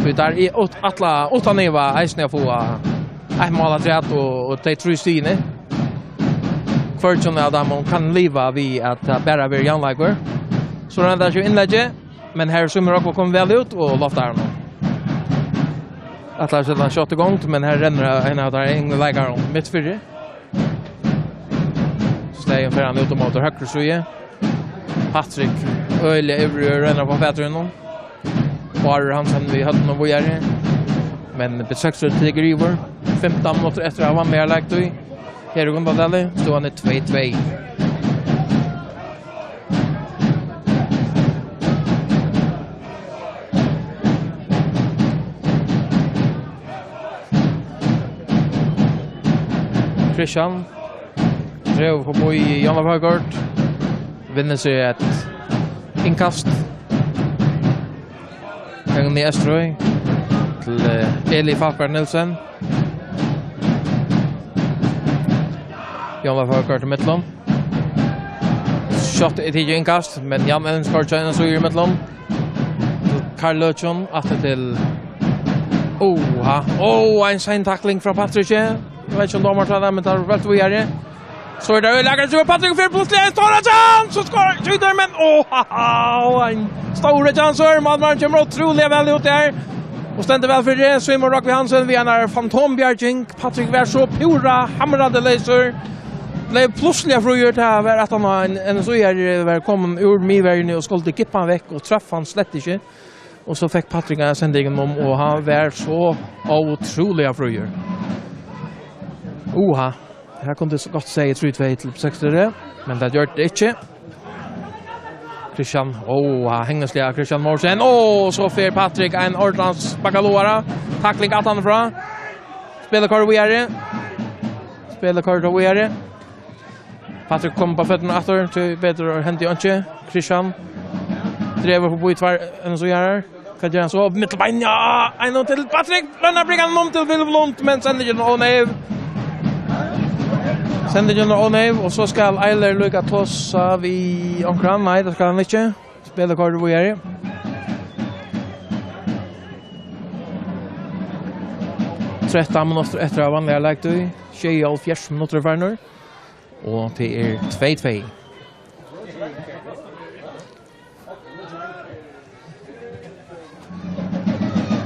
Vi där i alla åtta neva eisne få ett mål att och det tror stine. Förtjön av dem kan leva vi att bära vi janlager. Så den där ju inlägge. Men här som Marocko kom väl ut och loftar honom. Att lära sig den shot igång, men här renner en av där en lägger mitt fyrre. Stegen för han ut och mot höger suje. Patrick öle övre renner på bättre än Bara han sen vi hade någon vojare. Men B36 tiger över 15 minuter efter att han mer lagt i. Här går Dalle, står han 2-2. Christian drev på i Janne Högård vinner sig ett inkast gången i Estrøy till Eli Falkberg Nilsen Janne Högård till Mittlom shot ett inkast men Jan Ellen Skorcha så i Mittlom Karl Lötjon att till en sen tackling från Patrick. Jag vet inte om de har tagit men tar väldigt vidare. Så är det lägger sig Patrick för plötsligt en stor chans så skjuter men en stor chans så man kommer otroligt väl ut där. Och ständer väl för det Simon Rock vid Hansen vi är fantombjärging Patrick var så pura hamrade laser. Blev plötsligt fröjt här att han en så är välkommen ur midvärden och skulle kippa väck och träffa han slett inte. Och så fick Patrick en sändning om och han var så otroligt fröjt. Här kunde så gott säga 3-2 till 60, men det gör det inte. Christian, hängnesliga Christian Morsen. Så fer Patrick en ordnans bakalora. Tackling att han fra. Spelar kort vidare. Patrick kommer på fötterna efter till bättre hänt i inte. Christian driver på bytvar än så gör. Kan göra så mittelbein. Ja, en till Patrick. Lämnar bryggan om till Willem men sen det ju nej. Sender Jonna Onev, og så skal Eiler lykke tossa vi omkran. Nei, det skal han ikke. Spiller kort hvor jeg er. Tretton minutter etter av vanlige lagt i. 24 minutter ferner. Og det 2-2.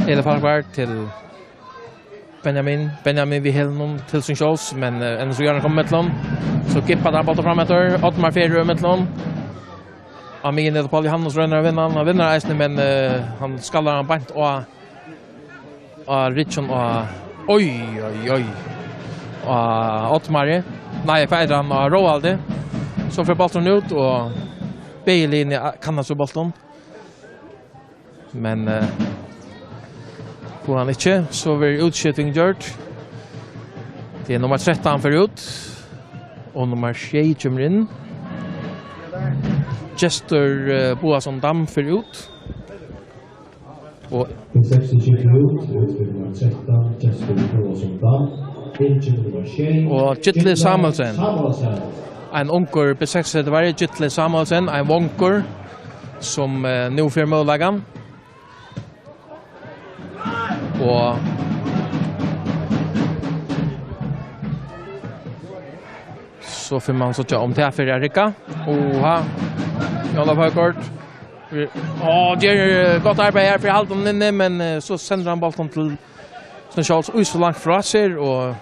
Hele Falkberg til Benjamin vi held noen til sin kjøls, men enn så gjerne kom Mittlom. Så Gippa der bolten frem etter. Ottmar Ferrø Mittlom. Amin nede på Johannes Rønner vinner. Han vinner eisene, men han skaller han bant og Ritchon og oi. Og Ottmar. Nei, Feidran og Roaldi. Så får bolten ut, og B-linje kan altså bolten. Men får han ikke, så blir utskjøtting gjort. Det nummer 13 for ut. Og nummer 6 kommer inn. Jester Boasson Dam for ut. Og 60 ut, nummer 13, Jester Boasson Dam. Og Gittle Samuelsen. En onker B6 det var Gittle Samuelsen, en vonker som nu får målläggan. Og så får man så tja om det här för Erika. Jolla Högård. Det är gott arbete här för halvt inne, men så sänder han bollen till Snösjals så långt fra sig och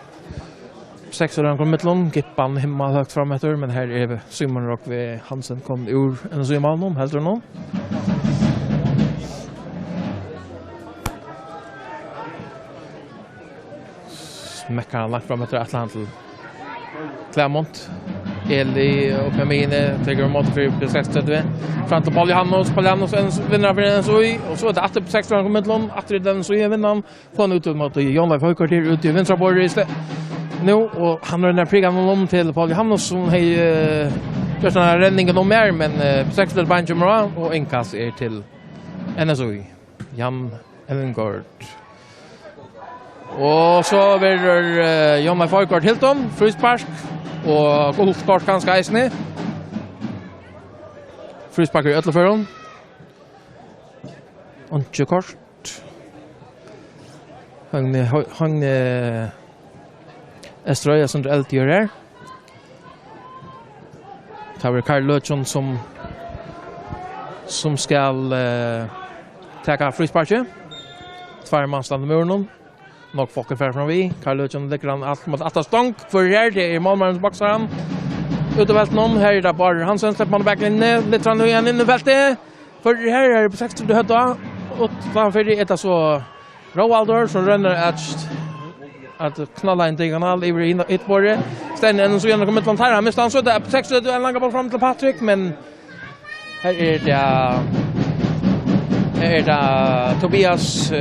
6 år kom mittlon, Gippan himma högt fram efter, men här är Simon Rock vid Hansen kom ur en så i Malmö, helt någon. Smäckar han lagt fram efter Atlantil. Clermont. Eli och Pamine träger mot för B36 fram till Paul Johannes vinner för en så i och så det 8-6 från mittlon efter den så i vinnan från ut mot John Leif Höjkort ut i vänstra bordet istället. Nu och han har den här prigan om till Paul Johannes som har gjort den här räddningen om mer men B36 Benjamin och inkass är till NSOI. Jan Ellengård. Och så blir John Leif Höjkort Hilton, frispark og golfkort kanskje eisne. Fryspakker i øtleføren. Ikke kort. Høgne Estrøya som det alltid gjør her. Det var Karl Løtjon som skal teka frysparket. Tverrmannstand i muren. Nok folk er fra vi. Karl Løtjon ligger han alt mot Atastong. For her, det er Malmørens bokseren. Utevelt noen. Her er det bare Hansen. Slipper man back inne. Litt sånn igjen inne i feltet. For her er det på 60 høyda. Og for det er det så Roaldor som renner at knalla inn til kanal i hitbordet. Steinen enden så gjennom kommer til her. Han mistet han så. Det er på 60 høyda. En lang ball fram til Patrick. Men her er det Tobias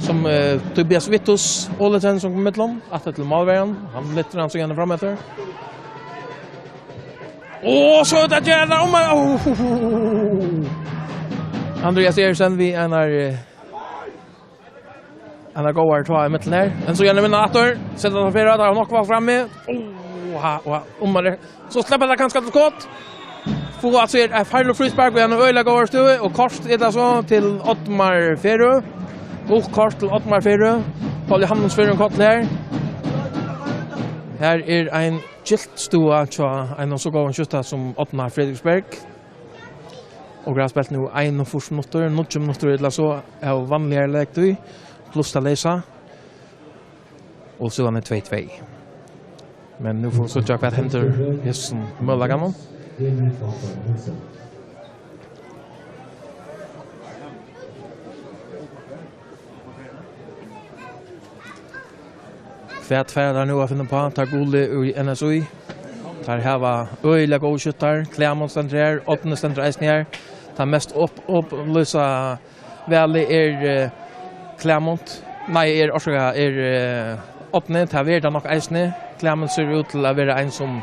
som Tobias Vittus Olesen som kom mittlom att till Malvern han lyfter han så gärna fram efter. Så det gäller Andreas Eriksen vi han går två i mitten där. En så gärna vinner åter. Sätter han fyra där och nog var framme. Så släpper det ganska till skott. Får att se ett final frispark och en öle går stå och kort är det så till Ottmar Ferro. Och kort till Ottmar Ferro. Paul Johannes för en kort här. Här är en giltstua tja en så går en skjuta som Ottmar Fredriksberg. Och har spelat nu 1 minuter, 90 minuter eller så är vanligare läkt du. Plus att läsa. Och så är det 2-2. Men nu får så jag vad händer just som Möllagamon. Färd nu att finna på tar gole i NSOI. Tar här var öliga godskjuttar, Clermont centrar, 8 centrar här. Tar mest upp lösa väl Clermont. Nej, orsaka öppne tar vi det nog eisne. Clermont ser ut till att vara en som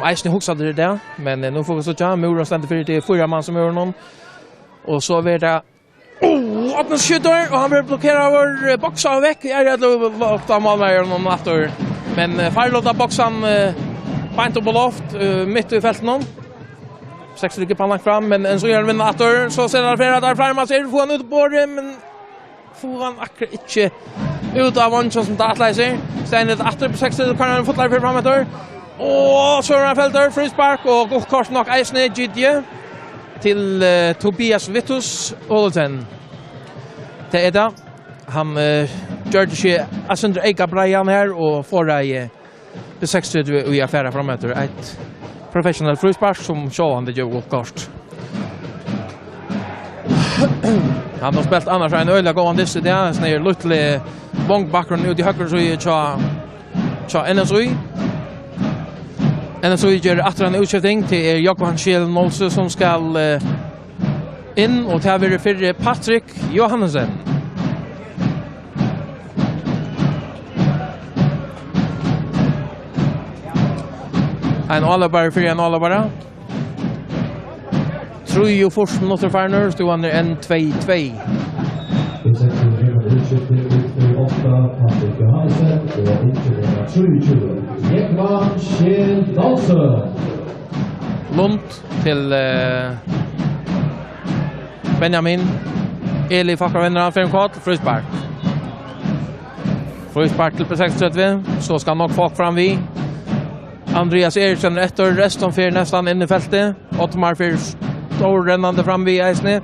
eisne huxade det där, men nu får vi så tja Moron ständer för det 4 man som gör någon. Och så blir det Ottens skjuter och han vill blockera vår boxa väck. Jag är rädd att ta Malmö någon efter. Men farlåta boxan pint upp på loft mitt i fältet någon. 6 stycken pannak fram men en så gör vinner åter så ser han flera där framme ser får han ut på det men får han akkurat inte ut av en som datläser. Ständer åter på 6 kan han fotlar för framåt där. Och så har Felter frispark och kort nog Eisne Gidje till Tobias Vittus Olsen. Det är det. Han gör det sig Asundra Eka Brian här och får det på 60 i affären framåt ett professional frispark som så han det gör kort. Han har spelat annars en öliga gående så det är en snär lutlig lång bakgrund ut i höger så i tja NSOI. NSOI gör efter en utskiftning till Jakob Kjell Nolse som ska in och ta över för Patrick Johansen. En Alabar för en Alabara. Tror ju först minuter farner stod under en 2-2. Lund till Benjamin. Eli Fackar vinner för en kvart. Frispark. Frispark till P36. Så ska nog folk fram vid. Andreas Eriksen efter resten för nästan in i fältet. Ottmar för stor rännande fram vid Eisne.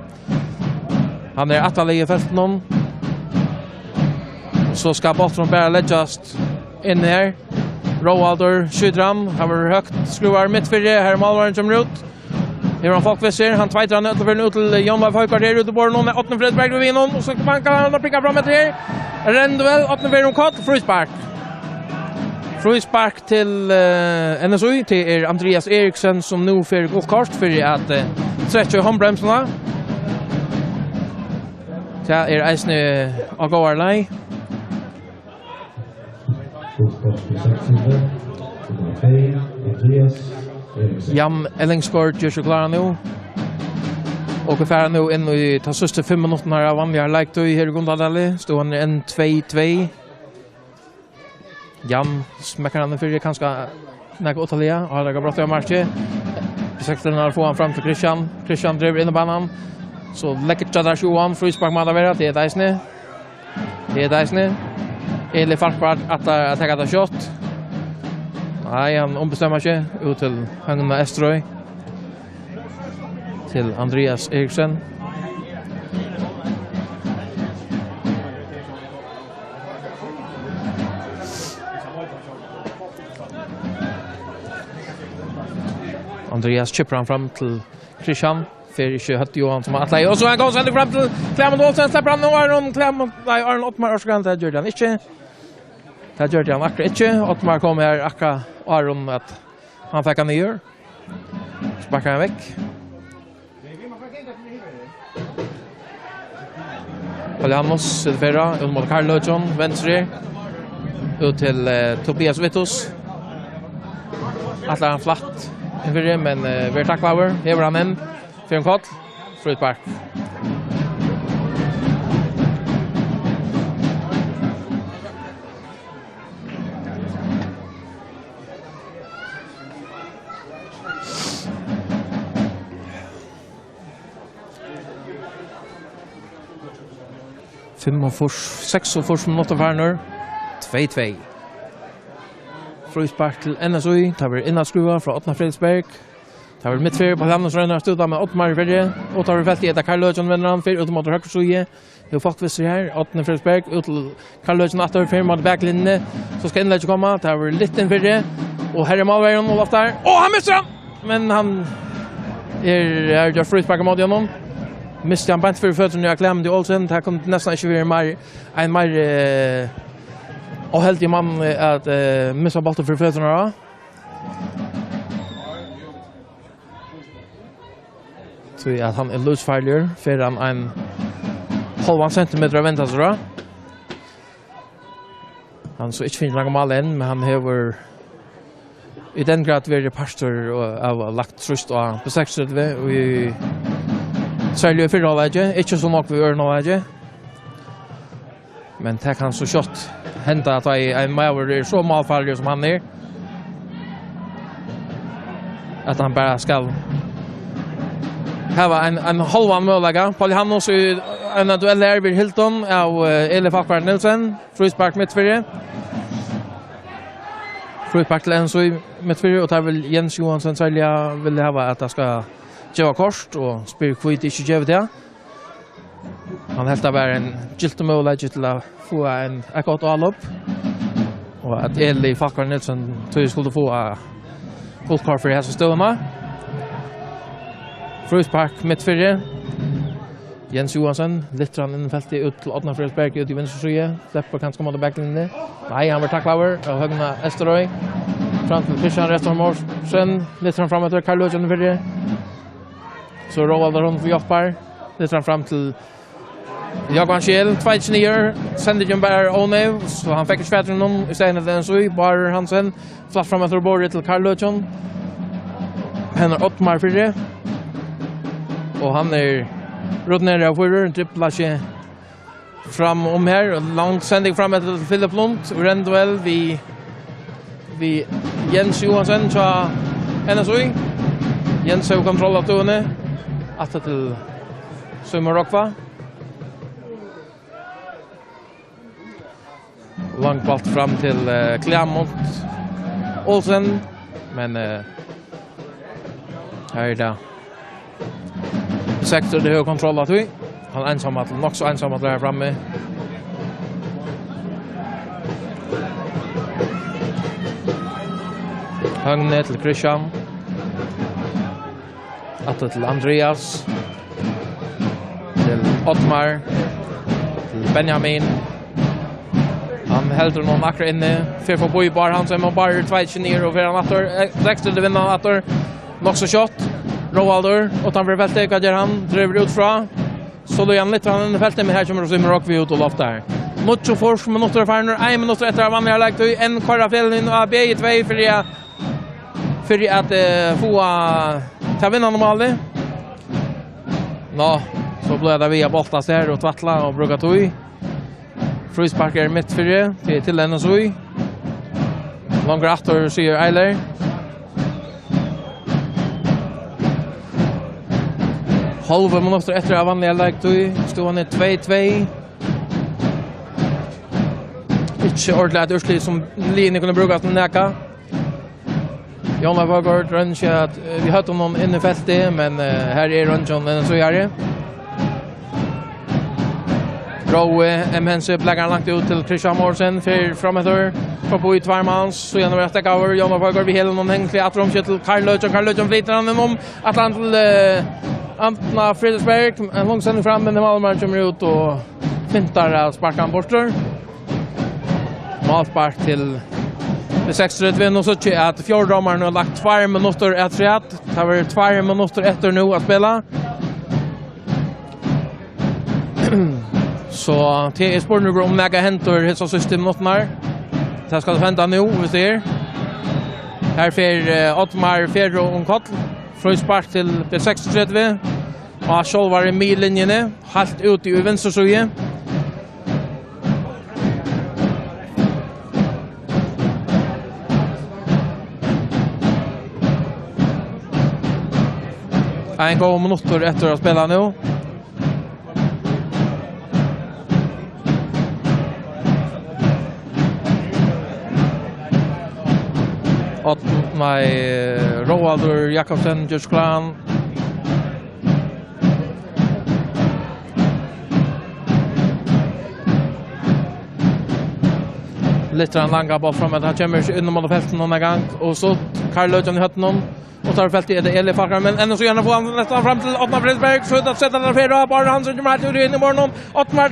Han är attalig i fältet någon. så ska bollen bara läggas in här. Roaldur Sydram har högt skruvar mitt för det här målvaren som ut. Här han folkvisser, han tvitrar ner för ut till Jan Leif Höjkart här ute på någon 8 Fredberg vid vinnon och så man kan pricka fram efter här. Renduell 8 Veron Kott frispark. Frispark till NSU till Andreas Eriksson som nu får gå kort för att stretcha handbromsarna. Så är Eisne Agoarlai. Jam Ellingsgård gör sig klara nu. Och är nu in i ta sista 5 minuterna av vanliga like här i Gundadali. Står han en 2-2. Jam smäcker han för kanske några Italia och har bra till matchen. Sektorn har få han fram till Christian. Christian driver in i banan. Så läcker Chadar Johan frispark med Adavera till Eisne. Det är Eisne. Eller farfar att ta det shot. Nej, han ombestämmer sig ut till Högna Eströj. Till Andreas Eriksson. Andreas chippar fram till Christian. För inte hött Johan som att och så han går sen fram till Clement Olsen släpper han och Clement Arnold Ottmar Oskarsson där gör han inte. Där gör han akkurat inte. Ottmar kommer här akkurat Aron att han fick han ner. Sparkar han väck. Polianos Silvera ut mot Carl Löjsson vänster ut till Tobias Vittus. Atlar han flatt inför det men vi tacklar över han en för en kort frispark. Sex och fors minuter kvar nu. 2-2. Frispark till NSU. Tar vi innaskruva från Ottmar Fredriksberg. Tar vi mittfyr på Landens Rönnar studa med Ottmar Fredriksberg. Och tar vi fält i ett av Karl Löjsson vänder han för ut mot högersuje. Det är folkvisser här. Ottmar Fredriksberg ut till Karl Löjsson 8-4 mot backlinjen. Så ska inlägget komma. Tar vi lite inför det. Och här är Malvärden och loftar. Han missar han! Men han gör frispark mot honom. Miste han bant för fötterna jag klämde Olsen. Det här kom nästan inte vara en mer oheldig man att missa bollen för fötterna. Så att han är loose failure för en halv centimeter av väntas då. Han så inte finns några mål än men han har i den grad varit pastor av lagt trust och på 6:30 och i särskilt för Norge, inte så nok vi gör Norge. Men det kan så kött hända att en Mauer är så malfallare som han är. Att han bara ska ha en halvan möjliga. Polianos en duell här vid Hilton av Elif Akvart Nilsen. Frispark mittfyr. Frispark till Enso mittfyr och tar väl Jens Johansson särskilt vill ha att det ska Jeva Kost och spyr kvitt inte Jeva det. Han helt av en giltemöjlighet till att få en akkurat allop. Och att Eli Fackar Nilsson tror skulle få guldkar för hela stålarna. Frispark mittfyr. Jens Johansson lyfter han innanfältet ut till Ottmar Fredriksberg ut i vänstersrygge. Släpper kanske mot backlinjen. Nej, han var tacklad av Högna Esterøy. Fram till Christian Restormor. Sen lyfter han fram till Karl Løjsson för så Roald hon för Joppar. Lyfter han fram till Jakob Kjell. 2-9. Sänder ju bara Onev. Så han fick svärt honom istället än så. Bara Hansen. Flatt fram till bordet till Karl Løjsson. Han har Ottmar för det. Och han är runt ner av förr, dribblar sig fram om här. Långt sändning fram till Philip Lund. Renduell vi Jens Johansson så NSU. Jens har kontroll av tårna. Att till Sömer Rockva. Långt boll fram till Clement Olsen. Men här är det sektor det har kontroll att vi. Han ensam att nog så ensam att där framme. Högne till Christian. Atta till Andreas. Till Ottmar. Till Benjamin. Han heldur någon akra inne. För få bo i bar han som bara 2-29 och för han attor. Dexter det vinner attor. Nog så shot. Roaldur. Och han för fältet vad gör han? Driver ut fra. Så då igen lite han i fältet men här kommer Rosimir Rockvi ut och loftar här. Mucho forsk minuter farner. 1 minut efter vanliga lagt en kvar fjällen och B2 för att få ta vinna normalt. Nå, så blev det via boltas här och tvattla och bruka tog. Frisparker mitt för det till den och så. Långt efter ser Eiler. Halva minuter efter vanliga lagt stod han 2-2. Ikke ordentlig urslit som linje kunne bruke til næka. Jonna Vagard rønner at vi hørte noen inne i feltet, men her rønner en så gjerne. Rowe, Hense, blegger langt ut til Christian Morsen, for fremetter, for på i tvermans, så gjennom rett over, Jonna Vagard, vi hele noen hengelig, at romkjøtt til Karl Løtjen flyter han innom, at han til Antna Fredriksberg, en lang sending frem, men Malmar kommer ut og fintar av sparkan borter. Malspark til B36 och så att fjärdomaren har lagt 2 minuter efter att det var 2 minuter efter nu att spela. Så det är spårning om mega händer hos system minuterna. Det ska hända nu vi ser. Här för Ottmar Ferro och Kott. Frispark till B36. Och själva i midlinjen helt ut i vänster sida. En god minuter efter att spela nu. Ottmar Roaldur Jakobsen Djursklan. Lite långa boll fram att han kommer in mot fältet någon gång och så Karl Lötjen i hötten och tar fältet är det Eli Fackar men ändå så gärna får han nästan fram till Ottmar Fredriksberg så att sätta den fyra bara han som kommer ut in i morgon Ottmar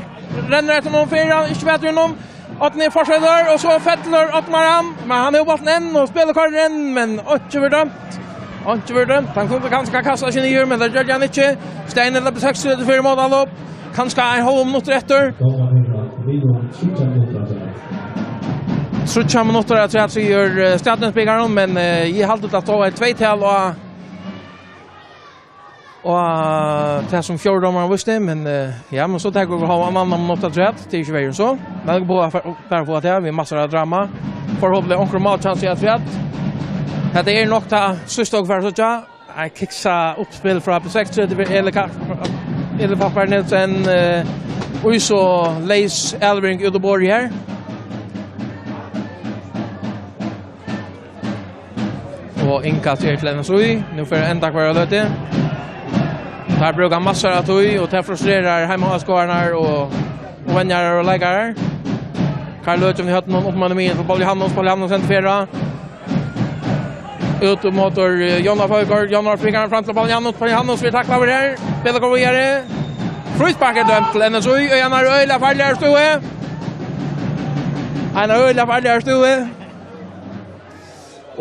renner efter någon fyra inte vet ju någon Ottmar fortsätter och så fettlar Ottmar han men han är på den och spelar kvar den men inte verdömt han kunde kanske kasta sig ner men det gör han inte Steiner på 64 mål upp kanske en halv minut efter 3 minuter att jag säger Stadensbyggaren men jag har hållit att ta ett 2-tal och det som fjärdomaren visste men ja men så tänker vi ha en annan minut att rätt det är ju väl så men bara för att det vi massor av drama förhoppningsvis onkel Mal chans att rätt det är nog ta sista för så jag kicksa uppspel från B36 eller pappa Nelson och så Leis Elbring Udeborg här. Och inkast till en sui nu för ända kvar att det. Här brukar massor att och det frustrerar hemmaskårarna och vänner och lägare. Karl Lötjen vi hade någon uppmaning för Bollihannos centrera. Ut mot Jonna Vagard, Jonna Frigan fram till Bollihannos vi tacklar över här. Spelar går vidare. Frisparken dömt till en sui och en öla färdigare stue. En öla färdigare stue.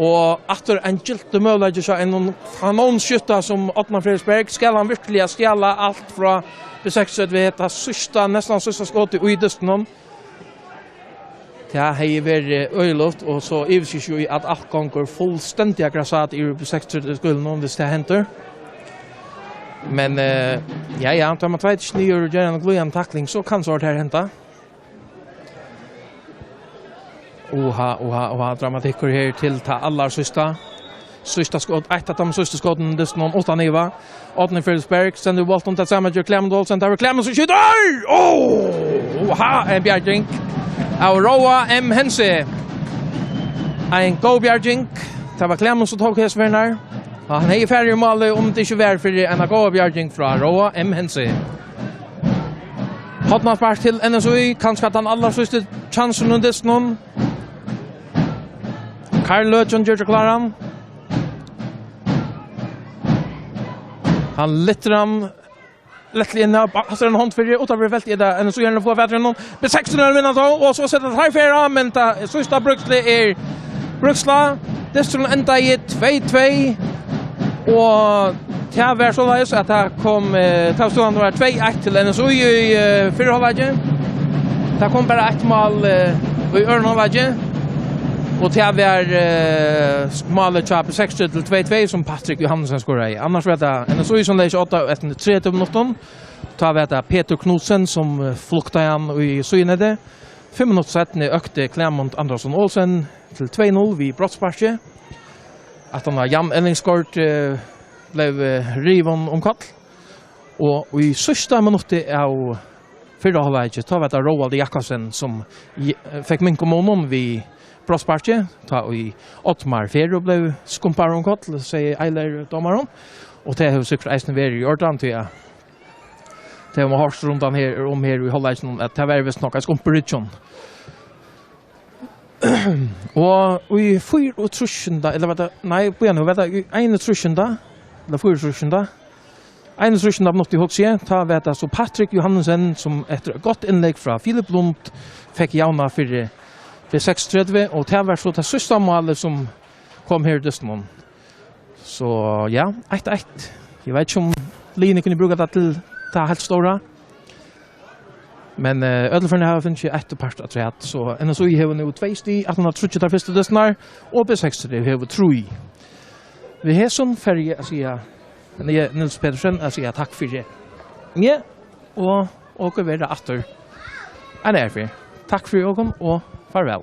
Och efter en gilt möjlighet så en kanonskytta som Ottmar Fredriksberg ska han verkligen stjäla allt från B6 vi heter nästan sista skottet i dysten. Det har varit öjligt och så ivs ju att allt gånger fullständigt aggressat i B6 skulle någon det händer. Men ja, tar man 2-9 och gör en glöjande tackling så kan så här hända. Oha, dramatiker här till ta alla sista skott, ett av de sista skotten det någon 8-9. Ottmar Fredriksberg sänder bollen till Samuel Klemdal sen tar Klemdal så skjuter. En bjärging. Aurora M Hense. En go bjärging. Det var Klemdal som tog hästvärnar. Han är färdig i mål om det inte var för en go bjärging från Aurora M Hense. Ottmar spark till NSOI, kanske att han alla sista chansen under någon. Karl Løtjon gjør seg klaran. Han litter ham lettlig inn av, altså en hånd fyrir, utanfor felt i det, enn så gjerne få vetteren noen. B36 vinner så, og så setter det herfra, men det sista Bruksla Bruksla. Dysturen enda i 2-2, og det var så leis at det kom, tavstående var 2-1 til NSU i fyrhalvdje. Det kom bare 1 mål i ørnhalvdje. Och det var målet till 6 till 2-2 som Patrik Johansen skorade i. Annars var det en så som läs 8 efter 3 minuter. Ta vet det Peter Knudsen som fluktade han i synede. 5 minuter sedan ökte Clement Andersson Olsen till 2-0 vid brottspartiet. Att han har Jan Ellingskort blev riven omkall. Och i sista minutet av förra halvlek ta vet det Roald Jakobsen som fick min kommunen vid brottspartiet, ta i Ottmar Ferro blev skumpar omkall, säger Eiler domaren. Och det har sikkert eisen vært i ordan til det har man hørt rundt her i halvleisen at det har vært vist nok skumperitsjon. Og i 4-30, eller vet du, nei, på igjen, vet du, 1-30, eller 4-30, 1-30 av något i Hoxie, ta vet du, så Patrik Johansen, som etter et godt innlegg fra Philip Lund, fikk jauna for 6-30, og det var så det siste målet som kom her i Døstmån. Så ja, 1-1. Jeg vet ikke om Line kunne bruke det til det helt store. Men Ødelferne har finnet ikke 1 part av 3. Så NSU har nå 2 sti, at han har truttet der første døstene, og B36 har 3. Vi har sånn ferdig å si, Nils Pedersen, å si takk for det. Ja, og være atter. En for. Takk for åkken, og farvel.